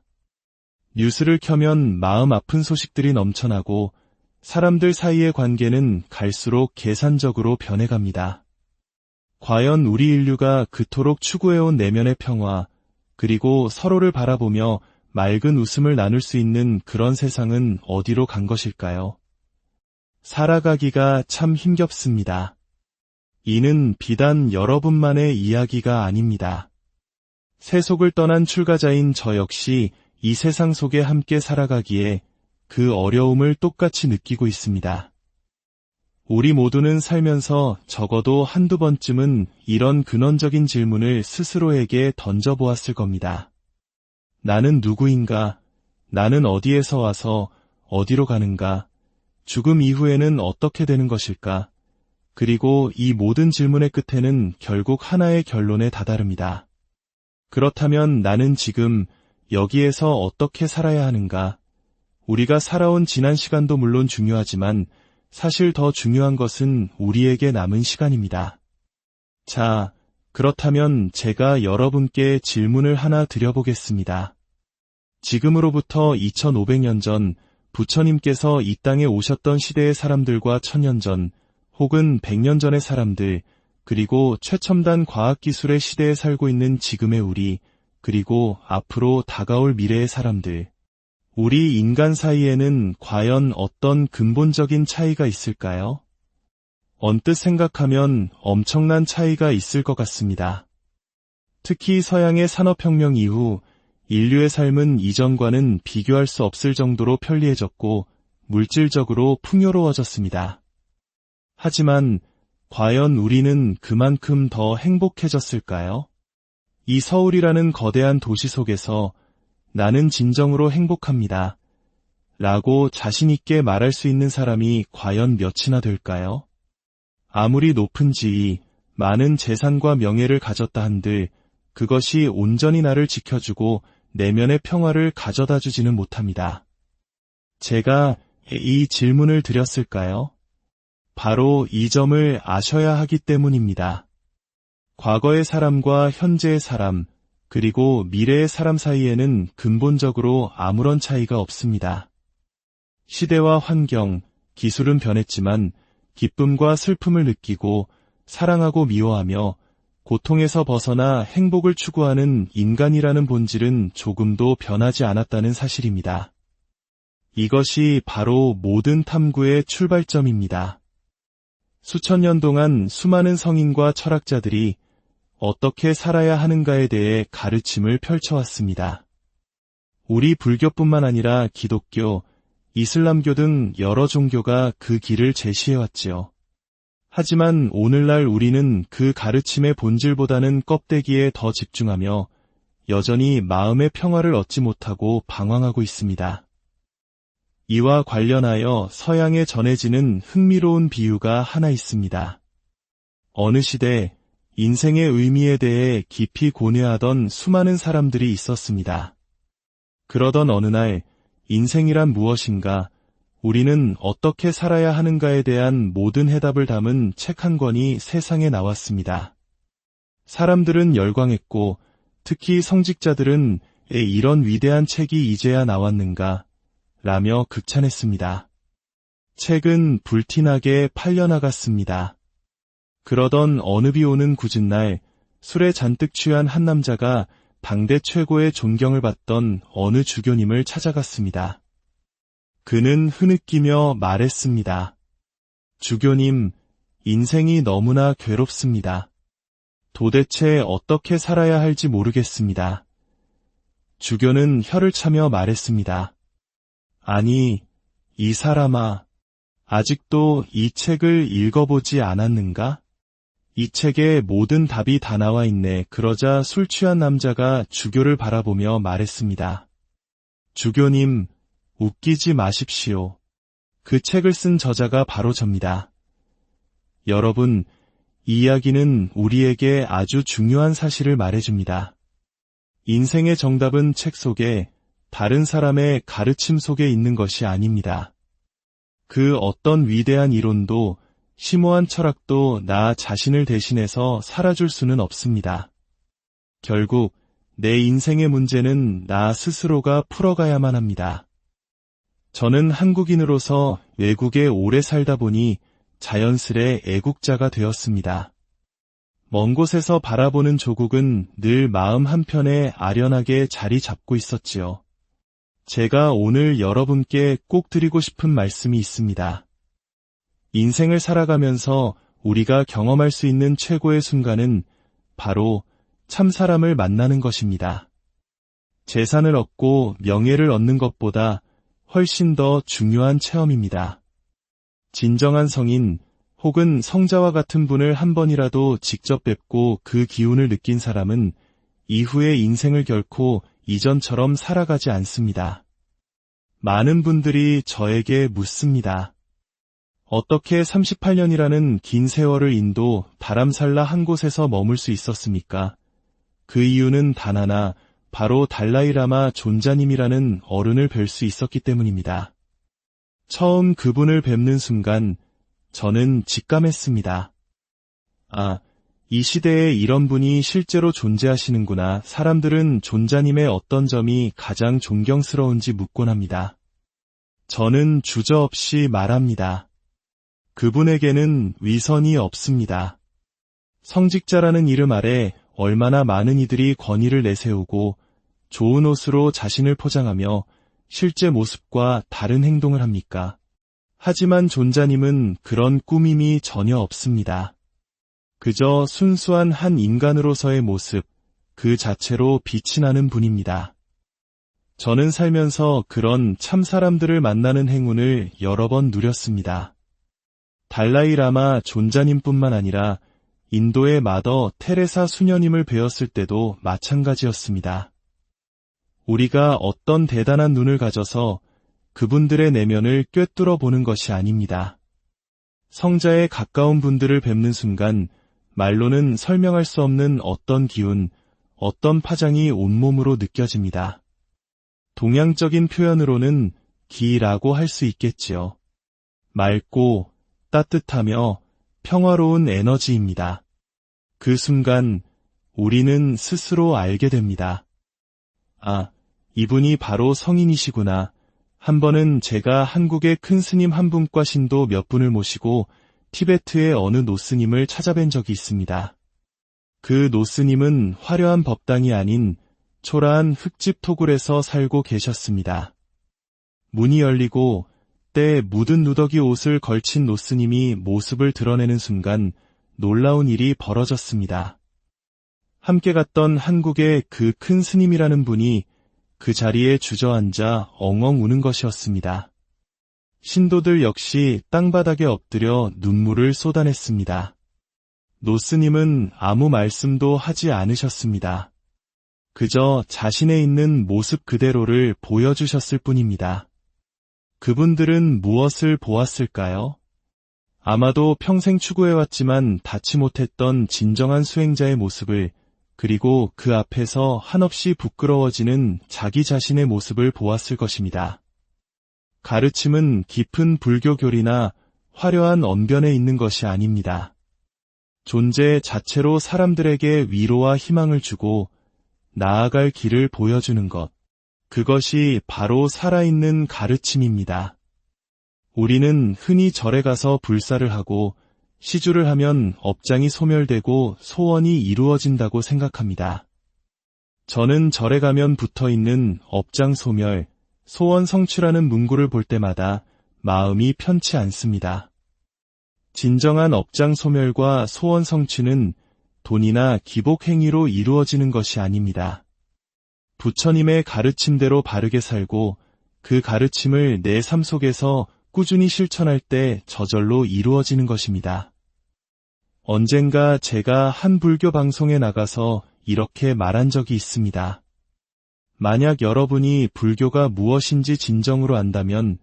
뉴스를 켜면 마음 아픈 소식들이 넘쳐나고 사람들 사이의 관계는 갈수록 계산적으로 변해갑니다. 과연 우리 인류가 그토록 추구해온 내면의 평화, 그리고 서로를 바라보며 맑은 웃음을 나눌 수 있는 그런 세상은 어디로 간 것일까요? 살아가기가 참 힘겹습니다. 이는 비단 여러분만의 이야기가 아닙니다. 세속을 떠난 출가자인 저 역시 이 세상 속에 함께 살아가기에 그 어려움을 똑같이 느끼고 있습니다. 우리 모두는 살면서 적어도 한두 번쯤은 이런 근원적인 질문을 스스로에게 던져보았을 겁니다. 나는 누구인가? 나는 어디에서 와서 어디로 가는가? 죽음 이후에는 어떻게 되는 것일까? 그리고 이 모든 질문의 끝에는 결국 하나의 결론에 다다릅니다. 그렇다면 나는 지금 여기에서 어떻게 살아야 하는가? 우리가 살아온 지난 시간도 물론 중요하지만 사실 더 중요한 것은 우리에게 남은 시간입니다. 자, 그렇다면 제가 여러분께 질문을 하나 드려보겠습니다. 지금으로부터 2500년 전 부처님께서 이 땅에 오셨던 시대의 사람들과 1000년 전 혹은 100년 전의 사람들, 그리고 최첨단 과학기술의 시대에 살고 있는 지금의 우리, 그리고 앞으로 다가올 미래의 사람들. 우리 인간 사이에는 과연 어떤 근본적인 차이가 있을까요? 언뜻 생각하면 엄청난 차이가 있을 것 같습니다. 특히 서양의 산업혁명 이후 인류의 삶은 이전과는 비교할 수 없을 정도로 편리해졌고 물질적으로 풍요로워졌습니다. 하지만 과연 우리는 그만큼 더 행복해졌을까요? 이 서울이라는 거대한 도시 속에서 나는 진정으로 행복합니다. 라고 자신있게 말할 수 있는 사람이 과연 몇이나 될까요? 아무리 높은 지위, 많은 재산과 명예를 가졌다 한들 그것이 온전히 나를 지켜주고 내면의 평화를 가져다 주지는 못합니다. 제가 이 질문을 드렸을까요? 바로 이 점을 아셔야 하기 때문입니다. 과거의 사람과 현재의 사람, 그리고 미래의 사람 사이에는 근본적으로 아무런 차이가 없습니다. 시대와 환경, 기술은 변했지만 기쁨과 슬픔을 느끼고 사랑하고 미워하며 고통에서 벗어나 행복을 추구하는 인간이라는 본질은 조금도 변하지 않았다는 사실입니다. 이것이 바로 모든 탐구의 출발점입니다. 수천 년 동안 수많은 성인과 철학자들이 어떻게 살아야 하는가에 대해 가르침을 펼쳐왔습니다. 우리 불교뿐만 아니라 기독교, 이슬람교 등 여러 종교가 그 길을 제시해왔지요. 하지만 오늘날 우리는 그 가르침의 본질보다는 껍데기에 더 집중하며 여전히 마음의 평화를 얻지 못하고 방황하고 있습니다. 이와 관련하여 서양에 전해지는 흥미로운 비유가 하나 있습니다. 어느 시대 인생의 의미에 대해 깊이 고뇌하던 수많은 사람들이 있었습니다. 그러던 어느 날 인생이란 무엇인가, 우리는 어떻게 살아야 하는가에 대한 모든 해답을 담은 책 한 권이 세상에 나왔습니다. 사람들은 열광했고 특히 성직자들은 이런 위대한 책이 이제야 나왔는가 라며 극찬했습니다. 책은 불티나게 팔려나갔습니다. 그러던 어느 비 오는 굳은 날 술에 잔뜩 취한 한 남자가 당대 최고의 존경을 받던 어느 주교님을 찾아갔습니다. 그는 흐느끼며 말했습니다. 주교님, 인생이 너무나 괴롭습니다. 도대체 어떻게 살아야 할지 모르겠습니다. 주교는 혀를 차며 말했습니다. 아니, 이 사람아, 아직도 이 책을 읽어보지 않았는가? 이 책에 모든 답이 다 나와 있네. 그러자 술 취한 남자가 주교를 바라보며 말했습니다. 주교님, 웃기지 마십시오. 그 책을 쓴 저자가 바로 접니다. 여러분, 이 이야기는 우리에게 아주 중요한 사실을 말해줍니다. 인생의 정답은 책 속에, 다른 사람의 가르침 속에 있는 것이 아닙니다. 그 어떤 위대한 이론도 심오한 철학도 나 자신을 대신해서 살아줄 수는 없습니다. 결국 내 인생의 문제는 나 스스로가 풀어가야만 합니다. 저는 한국인으로서 외국에 오래 살다 보니 자연스레 애국자가 되었습니다. 먼 곳에서 바라보는 조국은 늘 마음 한편에 아련하게 자리 잡고 있었지요. 제가 오늘 여러분께 꼭 드리고 싶은 말씀이 있습니다. 인생을 살아가면서 우리가 경험할 수 있는 최고의 순간은 바로 참 사람을 만나는 것입니다. 재산을 얻고 명예를 얻는 것보다 훨씬 더 중요한 체험입니다. 진정한 성인 혹은 성자와 같은 분을 한 번이라도 직접 뵙고 그 기운을 느낀 사람은 이후의 인생을 결코 이전처럼 살아가지 않습니다. 많은 분들이 저에게 묻습니다. 어떻게 38년이라는 긴 세월을 인도 다람살라 한 곳에서 머물 수 있었습니까? 그 이유는 단 하나, 바로 달라이라마 존자님이라는 어른을 뵐 수 있었기 때문입니다. 처음 그분을 뵙는 순간 저는 직감했습니다. 아, 이 시대에 이런 분이 실제로 존재하시는구나. 사람들은 존자님의 어떤 점이 가장 존경스러운지 묻곤 합니다. 저는 주저없이 말합니다. 그분에게는 위선이 없습니다. 성직자라는 이름 아래 얼마나 많은 이들이 권위를 내세우고 좋은 옷으로 자신을 포장하며 실제 모습과 다른 행동을 합니까? 하지만 존자님은 그런 꾸밈이 전혀 없습니다. 그저 순수한 한 인간으로서의 모습, 그 자체로 빛이 나는 분입니다. 저는 살면서 그런 참 사람들을 만나는 행운을 여러 번 누렸습니다. 달라이 라마 존자님뿐만 아니라 인도의 마더 테레사 수녀님을 뵈었을 때도 마찬가지였습니다. 우리가 어떤 대단한 눈을 가져서 그분들의 내면을 꿰뚫어 보는 것이 아닙니다. 성자에 가까운 분들을 뵙는 순간 말로는 설명할 수 없는 어떤 기운, 어떤 파장이 온몸으로 느껴집니다. 동양적인 표현으로는 기라고 할 수 있겠지요. 맑고 따뜻하며 평화로운 에너지입니다. 그 순간 우리는 스스로 알게 됩니다. 아, 이분이 바로 성인이시구나. 한 번은 제가 한국의 큰 스님 한 분과 신도 몇 분을 모시고 티베트의 어느 노스님을 찾아뵌 적이 있습니다. 그 노스님은 화려한 법당이 아닌 초라한 흙집 토굴에서 살고 계셨습니다. 문이 열리고 때에 묻은 누더기 옷을 걸친 노스님이 모습을 드러내는 순간 놀라운 일이 벌어졌습니다. 함께 갔던 한국의 그 큰 스님이라는 분이 그 자리에 주저앉아 엉엉 우는 것이었습니다. 신도들 역시 땅바닥에 엎드려 눈물을 쏟아냈습니다. 노스님은 아무 말씀도 하지 않으셨습니다. 그저 자신의 있는 모습 그대로를 보여주셨을 뿐입니다. 그분들은 무엇을 보았을까요? 아마도 평생 추구해왔지만 닿지 못했던 진정한 수행자의 모습을, 그리고 그 앞에서 한없이 부끄러워지는 자기 자신의 모습을 보았을 것입니다. 가르침은 깊은 불교 교리나 화려한 언변에 있는 것이 아닙니다. 존재 자체로 사람들에게 위로와 희망을 주고 나아갈 길을 보여주는 것, 그것이 바로 살아있는 가르침입니다. 우리는 흔히 절에 가서 불사를 하고 시주를 하면 업장이 소멸되고 소원이 이루어진다고 생각합니다. 저는 절에 가면 붙어있는 업장 소멸, 소원 성취라는 문구를 볼 때마다 마음이 편치 않습니다. 진정한 업장 소멸과 소원 성취는 돈이나 기복 행위로 이루어지는 것이 아닙니다. 부처님의 가르침대로 바르게 살고 그 가르침을 내 삶 속에서 꾸준히 실천할 때 저절로 이루어지는 것입니다. 언젠가 제가 한 불교 방송에 나가서 이렇게 말한 적이 있습니다. 만약 여러분이 불교가 무엇인지 진정으로 안다면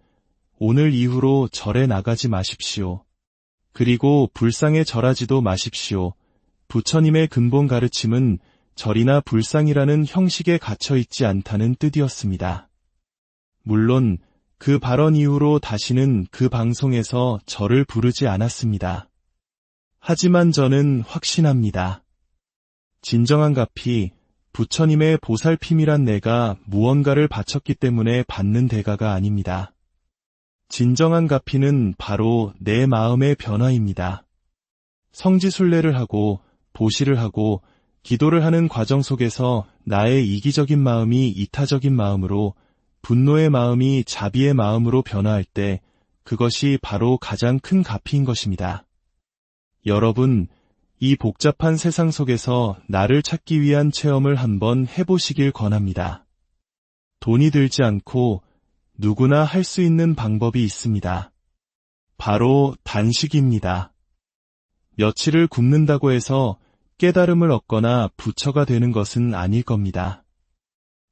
오늘 이후로 절에 나가지 마십시오. 그리고 불상에 절하지도 마십시오. 부처님의 근본 가르침은 절이나 불상이라는 형식에 갇혀있지 않다는 뜻이었습니다. 물론 그 발언 이후로 다시는 그 방송에서 저를 부르지 않았습니다. 하지만 저는 확신합니다. 진정한 가피, 부처님의 보살핌이란 내가 무언가를 바쳤기 때문에 받는 대가가 아닙니다. 진정한 가피는 바로 내 마음의 변화입니다. 성지순례를 하고 보시를 하고 기도를 하는 과정 속에서 나의 이기적인 마음이 이타적인 마음으로, 분노의 마음이 자비의 마음으로 변화할 때 그것이 바로 가장 큰 가피인 것입니다. 여러분, 이 복잡한 세상 속에서 나를 찾기 위한 체험을 한번 해보시길 권합니다. 돈이 들지 않고 누구나 할 수 있는 방법이 있습니다. 바로 단식입니다. 며칠을 굶는다고 해서 깨달음을 얻거나 부처가 되는 것은 아닐 겁니다.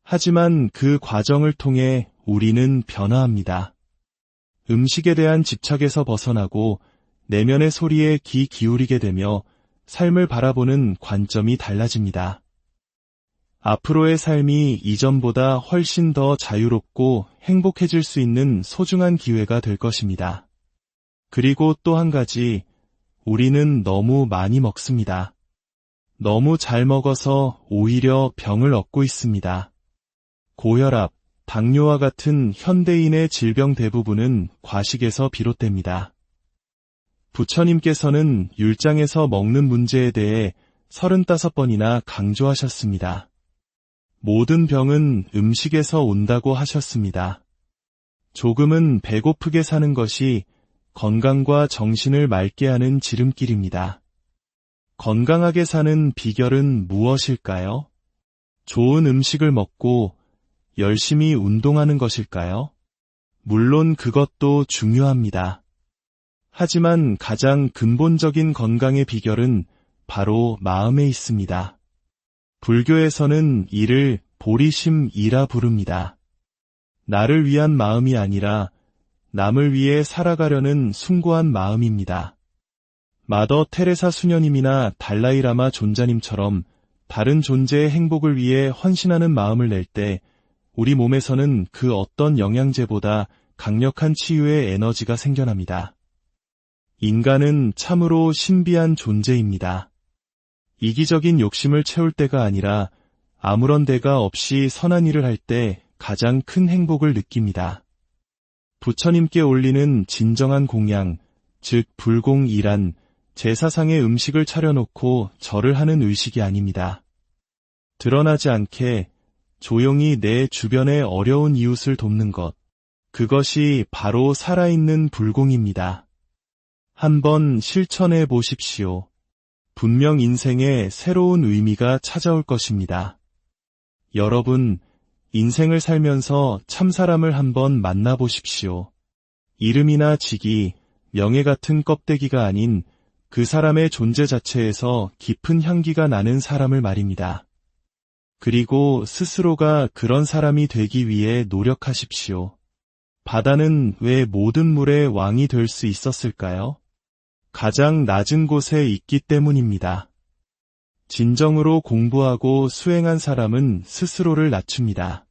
하지만 그 과정을 통해 우리는 변화합니다. 음식에 대한 집착에서 벗어나고 내면의 소리에 귀 기울이게 되며 삶을 바라보는 관점이 달라집니다. 앞으로의 삶이 이전보다 훨씬 더 자유롭고 행복해질 수 있는 소중한 기회가 될 것입니다. 그리고 또 한 가지, 우리는 너무 많이 먹습니다. 너무 잘 먹어서 오히려 병을 얻고 있습니다. 고혈압, 당뇨와 같은 현대인의 질병 대부분은 과식에서 비롯됩니다. 부처님께서는 율장에서 먹는 문제에 대해 35번이나 강조하셨습니다. 모든 병은 음식에서 온다고 하셨습니다. 조금은 배고프게 사는 것이 건강과 정신을 맑게 하는 지름길입니다. 건강하게 사는 비결은 무엇일까요? 좋은 음식을 먹고 열심히 운동하는 것일까요? 물론 그것도 중요합니다. 하지만 가장 근본적인 건강의 비결은 바로 마음에 있습니다. 불교에서는 이를 보리심이라 부릅니다. 나를 위한 마음이 아니라 남을 위해 살아가려는 숭고한 마음입니다. 마더 테레사 수녀님이나 달라이라마 존자님처럼 다른 존재의 행복을 위해 헌신하는 마음을 낼 때 우리 몸에서는 그 어떤 영양제보다 강력한 치유의 에너지가 생겨납니다. 인간은 참으로 신비한 존재입니다. 이기적인 욕심을 채울 때가 아니라 아무런 대가 없이 선한 일을 할 때 가장 큰 행복을 느낍니다. 부처님께 올리는 진정한 공양, 즉 불공이란 제사상에 음식을 차려놓고 절을 하는 의식이 아닙니다. 드러나지 않게 조용히 내 주변의 어려운 이웃을 돕는 것, 그것이 바로 살아있는 불공입니다. 한번 실천해 보십시오. 분명 인생에 새로운 의미가 찾아올 것입니다. 여러분, 인생을 살면서 참사람을 한번 만나보십시오. 이름이나 직위, 명예 같은 껍데기가 아닌 그 사람의 존재 자체에서 깊은 향기가 나는 사람을 말입니다. 그리고 스스로가 그런 사람이 되기 위해 노력하십시오. 바다는 왜 모든 물의 왕이 될 수 있었을까요? 가장 낮은 곳에 있기 때문입니다. 진정으로 공부하고 수행한 사람은 스스로를 낮춥니다.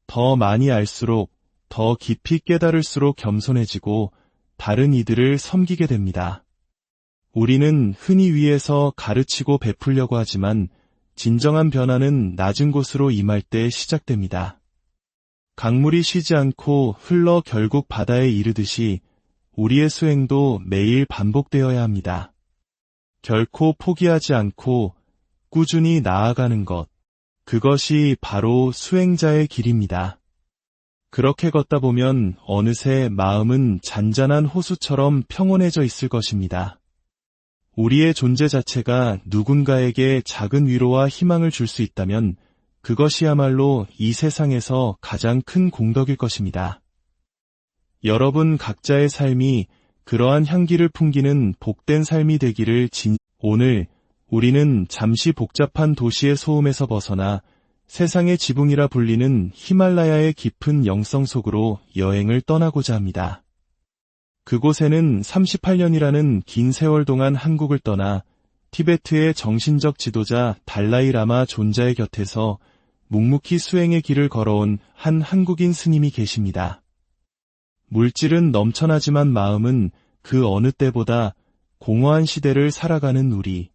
더 많이 알수록 더 깊이 깨달을수록 겸손해지고 다른 이들을 섬기게 됩니다. 우리는 흔히 위에서 가르치고 베풀려고 하지만 진정한 변화는 낮은 곳으로 임할 때 시작됩니다. 강물이 쉬지 않고 흘러 결국 바다에 이르듯이 우리의 수행도 매일 반복되어야 합니다. 결코 포기하지 않고 꾸준히 나아가는 것, 그것이 바로 수행자의 길입니다. 그렇게 걷다 보면 어느새 마음은 잔잔한 호수처럼 평온해져 있을 것입니다. 우리의 존재 자체가 누군가에게 작은 위로와 희망을 줄 수 있다면 그것이야말로 이 세상에서 가장 큰 공덕일 것입니다. 여러분 각자의 삶이 그러한 향기를 풍기는 복된 삶이 되기를 오늘 우리는 잠시 복잡한 도시의 소음에서 벗어나 세상의 지붕이라 불리는 히말라야의 깊은 영성 속으로 여행을 떠나고자 합니다. 그곳에는 38년이라는 긴 세월 동안 한국을 떠나 티베트의 정신적 지도자 달라이라마 존자의 곁에서 묵묵히 수행의 길을 걸어온 한 한국인 스님이 계십니다. 물질은 넘쳐나지만 마음은 그 어느 때보다 공허한 시대를 살아가는 우리.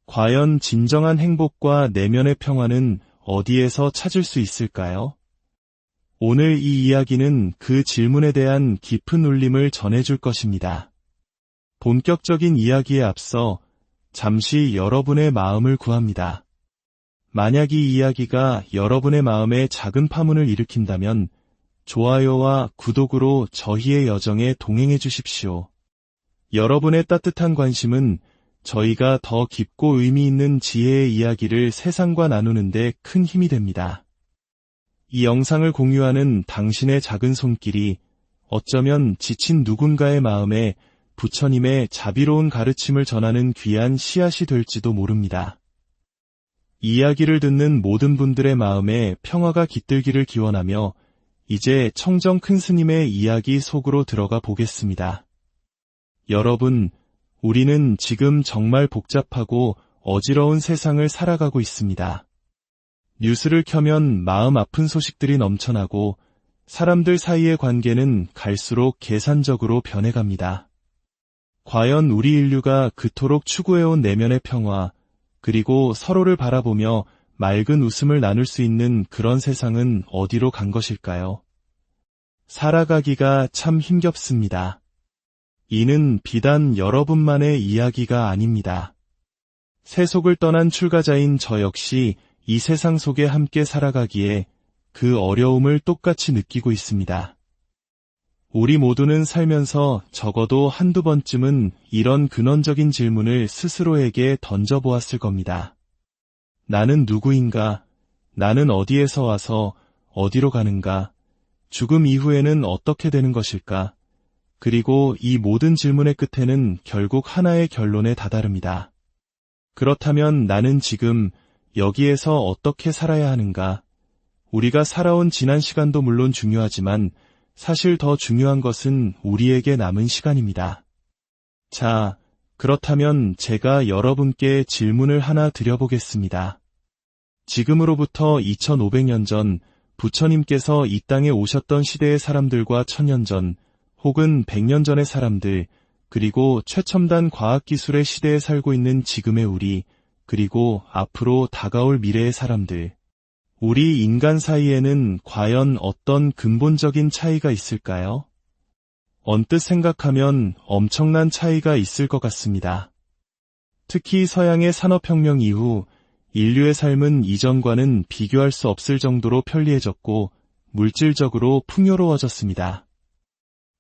과연 진정한 행복과 내면의 평화는 어디에서 찾을 수 있을까요? 오늘 이 이야기는 그 질문에 대한 깊은 울림을 전해줄 것입니다. 본격적인 이야기에 앞서 잠시 여러분의 마음을 구합니다. 만약 이 이야기가 여러분의 마음에 작은 파문을 일으킨다면 좋아요와 구독으로 저희의 여정에 동행해 주십시오. 여러분의 따뜻한 관심은 저희가 더 깊고 의미 있는 지혜의 이야기를 세상과 나누는 데 큰 힘이 됩니다. 이 영상을 공유하는 당신의 작은 손길이 어쩌면 지친 누군가의 마음에 부처님의 자비로운 가르침을 전하는 귀한 씨앗이 될지도 모릅니다. 이야기를 듣는 모든 분들의 마음에 평화가 깃들기를 기원하며 이제 청정 큰 스님의 이야기 속으로 들어가 보겠습니다. 여러분, 우리는 지금 정말 복잡하고 어지러운 세상을 살아가고 있습니다. 뉴스를 켜면 마음 아픈 소식들이 넘쳐나고 사람들 사이의 관계는 갈수록 계산적으로 변해갑니다. 과연 우리 인류가 그토록 추구해온 내면의 평화, 그리고 서로를 바라보며 맑은 웃음을 나눌 수 있는 그런 세상은 어디로 간 것일까요? 살아가기가 참 힘겹습니다. 이는 비단 여러분만의 이야기가 아닙니다. 세속을 떠난 출가자인 저 역시 이 세상 속에 함께 살아가기에 그 어려움을 똑같이 느끼고 있습니다. 우리 모두는 살면서 적어도 한두 번쯤은 이런 근원적인 질문을 스스로에게 던져보았을 겁니다. 나는 누구인가? 나는 어디에서 와서 어디로 가는가? 죽음 이후에는 어떻게 되는 것일까? 그리고 이 모든 질문의 끝에는 결국 하나의 결론에 다다릅니다. 그렇다면 나는 지금 여기에서 어떻게 살아야 하는가? 우리가 살아온 지난 시간도 물론 중요하지만 사실 더 중요한 것은 우리에게 남은 시간입니다. 자, 그렇다면 제가 여러분께 질문을 하나 드려보겠습니다. 지금으로부터 2500년 전 부처님께서 이 땅에 오셨던 시대의 사람들과 1000년 전 혹은 100년 전의 사람들, 그리고 최첨단 과학기술의 시대에 살고 있는 지금의 우리, 그리고 앞으로 다가올 미래의 사람들, 우리 인간 사이에는 과연 어떤 근본적인 차이가 있을까요? 언뜻 생각하면 엄청난 차이가 있을 것 같습니다. 특히 서양의 산업혁명 이후 인류의 삶은 이전과는 비교할 수 없을 정도로 편리해졌고 물질적으로 풍요로워졌습니다.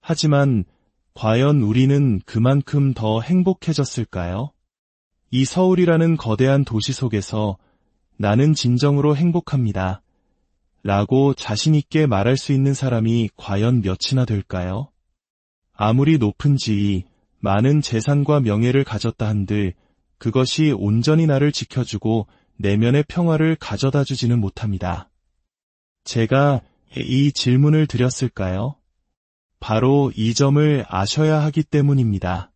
하지만 과연 우리는 그만큼 더 행복해졌을까요? 이 서울이라는 거대한 도시 속에서 나는 진정으로 행복합니다. 라고 자신있게 말할 수 있는 사람이 과연 몇이나 될까요? 아무리 높은 지위, 많은 재산과 명예를 가졌다 한들 그것이 온전히 나를 지켜주고 내면의 평화를 가져다 주지는 못합니다. 제가 이 질문을 드렸을까요? 바로 이 점을 아셔야 하기 때문입니다.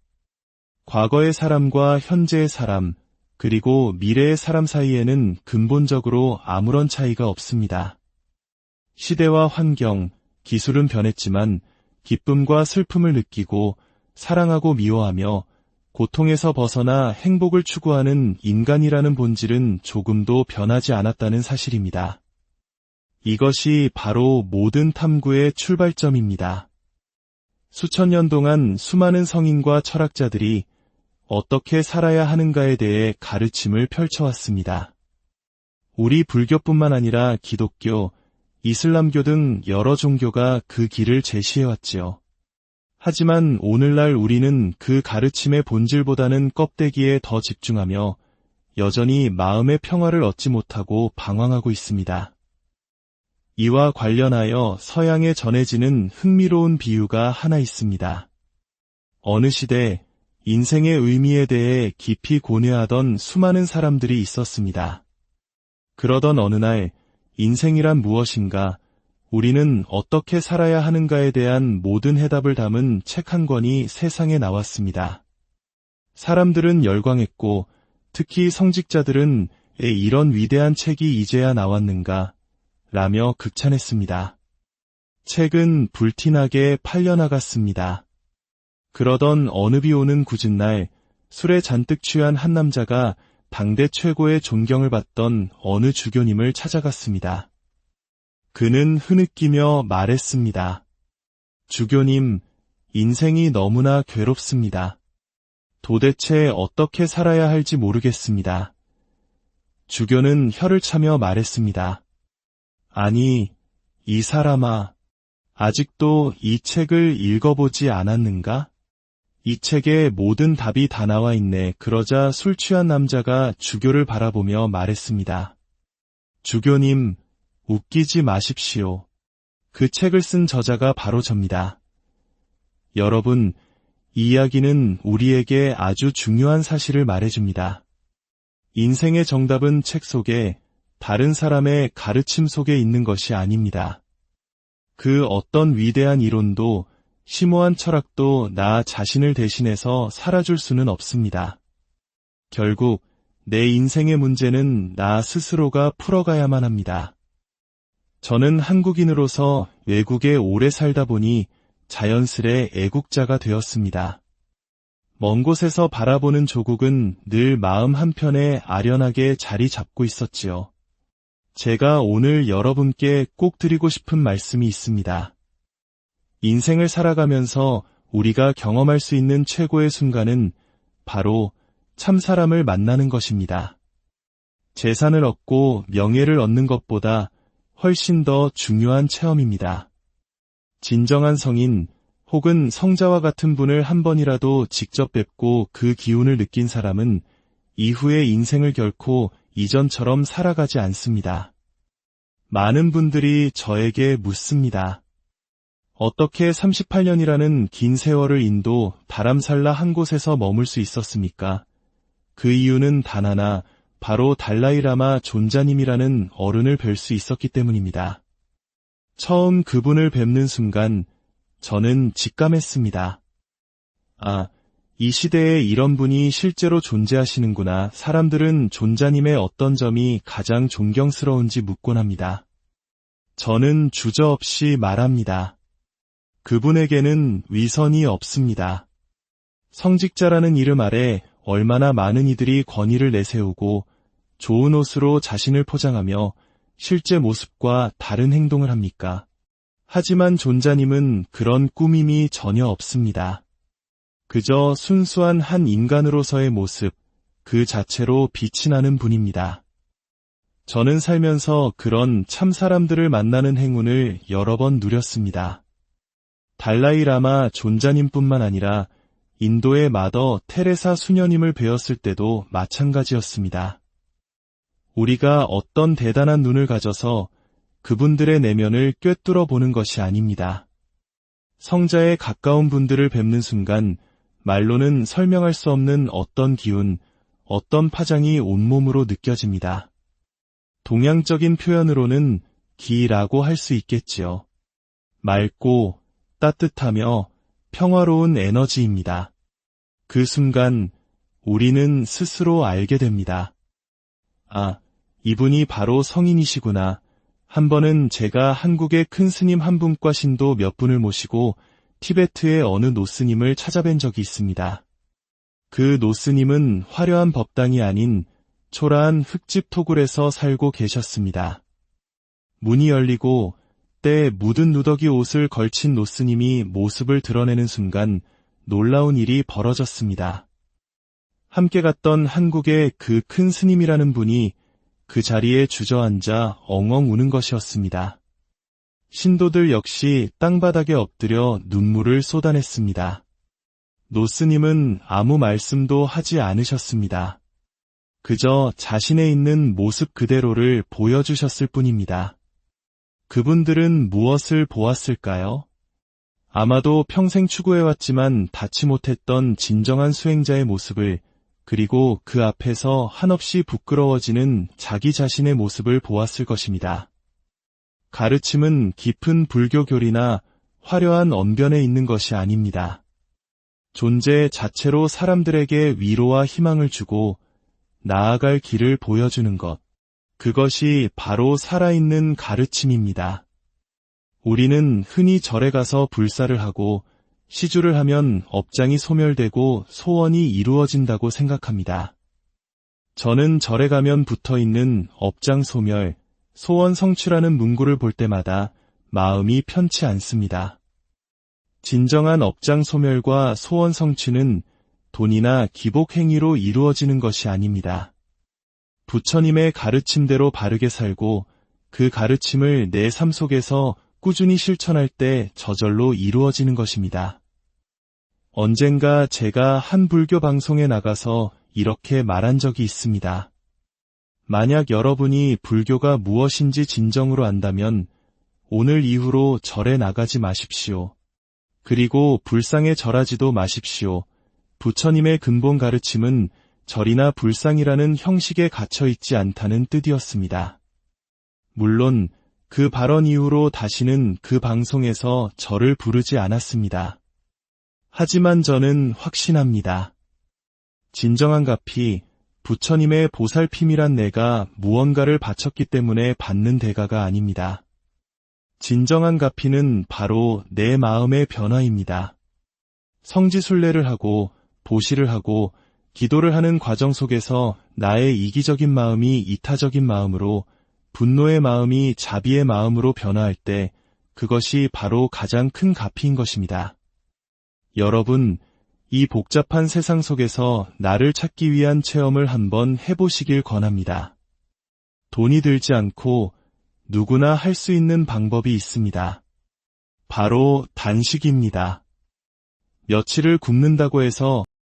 과거의 사람과 현재의 사람, 그리고 미래의 사람 사이에는 근본적으로 아무런 차이가 없습니다. 시대와 환경, 기술은 변했지만 기쁨과 슬픔을 느끼고 사랑하고 미워하며 고통에서 벗어나 행복을 추구하는 인간이라는 본질은 조금도 변하지 않았다는 사실입니다. 이것이 바로 모든 탐구의 출발점입니다. 수천 년 동안 수많은 성인과 철학자들이 어떻게 살아야 하는가에 대해 가르침을 펼쳐왔습니다. 우리 불교뿐만 아니라 기독교, 이슬람교 등 여러 종교가 그 길을 제시해왔지요. 하지만 오늘날 우리는 그 가르침의 본질보다는 껍데기에 더 집중하며 여전히 마음의 평화를 얻지 못하고 방황하고 있습니다. 이와 관련하여 서양에 전해지는 흥미로운 비유가 하나 있습니다. 어느 시대 인생의 의미에 대해 깊이 고뇌하던 수많은 사람들이 있었습니다. 그러던 어느 날 인생이란 무엇인가, 우리는 어떻게 살아야 하는가에 대한 모든 해답을 담은 책 한 권이 세상에 나왔습니다. 사람들은 열광했고 특히 성직자들은 이런 위대한 책이 이제야 나왔는가 라며 극찬했습니다. 책은 불티나게 팔려나갔습니다. 그러던 어느 비 오는 굳은 날 술에 잔뜩 취한 한 남자가 당대 최고의 존경을 받던 어느 주교님을 찾아갔습니다. 그는 흐느끼며 말했습니다. 주교님, 인생이 너무나 괴롭습니다. 도대체 어떻게 살아야 할지 모르겠습니다. 주교는 혀를 차며 말했습니다. 아니, 이 사람아, 아직도 이 책을 읽어보지 않았는가? 이 책에 모든 답이 다 나와 있네. 그러자 술 취한 남자가 주교를 바라보며 말했습니다. 주교님, 웃기지 마십시오. 그 책을 쓴 저자가 바로 접니다. 여러분, 이 이야기는 우리에게 아주 중요한 사실을 말해줍니다. 인생의 정답은 책 속에, 다른 사람의 가르침 속에 있는 것이 아닙니다. 그 어떤 위대한 이론도 심오한 철학도 나 자신을 대신해서 살아줄 수는 없습니다. 결국 내 인생의 문제는 나 스스로가 풀어가야만 합니다. 저는 한국인으로서 외국에 오래 살다 보니 자연스레 애국자가 되었습니다. 먼 곳에서 바라보는 조국은 늘 마음 한편에 아련하게 자리 잡고 있었지요. 제가 오늘 여러분께 꼭 드리고 싶은 말씀이 있습니다. 인생을 살아가면서 우리가 경험할 수 있는 최고의 순간은 바로 참 사람을 만나는 것입니다. 재산을 얻고 명예를 얻는 것보다 훨씬 더 중요한 체험입니다. 진정한 성인 혹은 성자와 같은 분을 한 번이라도 직접 뵙고 그 기운을 느낀 사람은 이후의 인생을 결코 이전처럼 살아가지 않습니다. 많은 분들이 저에게 묻습니다. 어떻게 38년이라는 긴 세월을 인도 다람살라 한 곳에서 머물 수 있었습니까? 그 이유는 단 하나, 바로 달라이라마 존자님이라는 어른을 뵐 수 있었기 때문입니다. 처음 그분을 뵙는 순간 저는 직감했습니다. 아, 이 시대에 이런 분이 실제로 존재하시는구나. 사람들은 존자님의 어떤 점이 가장 존경스러운지 묻곤 합니다. 저는 주저없이 말합니다. 그분에게는 위선이 없습니다. 성직자라는 이름 아래 얼마나 많은 이들이 권위를 내세우고 좋은 옷으로 자신을 포장하며 실제 모습과 다른 행동을 합니까? 하지만 존자님은 그런 꾸밈이 전혀 없습니다. 그저 순수한 한 인간으로서의 모습, 그 자체로 빛이 나는 분입니다. 저는 살면서 그런 참 사람들을 만나는 행운을 여러 번 누렸습니다. 달라이라마 존자님뿐만 아니라 인도의 마더 테레사 수녀님을 뵈었을 때도 마찬가지였습니다. 우리가 어떤 대단한 눈을 가져서 그분들의 내면을 꿰뚫어 보는 것이 아닙니다. 성자에 가까운 분들을 뵙는 순간 말로는 설명할 수 없는 어떤 기운, 어떤 파장이 온몸으로 느껴집니다. 동양적인 표현으로는 기라고 할 수 있겠지요. 맑고 따뜻하며 평화로운 에너지입니다. 그 순간 우리는 스스로 알게 됩니다. 아, 이분이 바로 성인이시구나. 한 번은 제가 한국의 큰 스님 한 분과 신도 몇 분을 모시고 티베트의 어느 노스님을 찾아뵌 적이 있습니다. 그 노스님은 화려한 법당이 아닌 초라한 흙집 토굴에서 살고 계셨습니다. 문이 열리고 때에 묻은 누더기 옷을 걸친 노스님이 모습을 드러내는 순간 놀라운 일이 벌어졌습니다. 함께 갔던 한국의 그 큰 스님이라는 분이 그 자리에 주저앉아 엉엉 우는 것이었습니다. 신도들 역시 땅바닥에 엎드려 눈물을 쏟아냈습니다. 노스님은 아무 말씀도 하지 않으셨습니다. 그저 자신의 있는 모습 그대로를 보여주셨을 뿐입니다. 그분들은 무엇을 보았을까요? 아마도 평생 추구해왔지만 닿지 못했던 진정한 수행자의 모습을, 그리고 그 앞에서 한없이 부끄러워지는 자기 자신의 모습을 보았을 것입니다. 가르침은 깊은 불교 교리나 화려한 언변에 있는 것이 아닙니다. 존재 자체로 사람들에게 위로와 희망을 주고 나아갈 길을 보여주는 것. 그것이 바로 살아있는 가르침입니다. 우리는 흔히 절에 가서 불사를 하고 시주를 하면 업장이 소멸되고 소원이 이루어진다고 생각합니다. 저는 절에 가면 붙어있는 업장 소멸, 소원 성취라는 문구를 볼 때마다 마음이 편치 않습니다. 진정한 업장 소멸과 소원 성취는 돈이나 기복 행위로 이루어지는 것이 아닙니다. 부처님의 가르침대로 바르게 살고 그 가르침을 내 삶 속에서 꾸준히 실천할 때 저절로 이루어지는 것입니다. 언젠가 제가 한 불교 방송에 나가서 이렇게 말한 적이 있습니다. 만약 여러분이 불교가 무엇인지 진정으로 안다면 오늘 이후로 절에 나가지 마십시오. 그리고 불상에 절하지도 마십시오. 부처님의 근본 가르침은 절이나 불상이라는 형식에 갇혀 있지 않다는 뜻이었습니다. 물론 그 발언 이후로 다시는 그 방송에서 저를 부르지 않았습니다. 하지만 저는 확신합니다. 진정한 값이 부처님의 보살핌이란 내가 무언가를 바쳤기 때문에 받는 대가가 아닙니다. 진정한 가피는 바로 내 마음의 변화입니다. 성지순례를 하고 보시를 하고 기도를 하는 과정 속에서 나의 이기적인 마음이 이타적인 마음으로, 분노의 마음이 자비의 마음으로 변화할 때 그것이 바로 가장 큰 가피인 것입니다. 여러분, 이 복잡한 세상 속에서 나를 찾기 위한 체험을 한번 해보시길 권합니다. 돈이 들지 않고 누구나 할 수 있는 방법이 있습니다. 바로 단식입니다. 며칠을 굶는다고 해서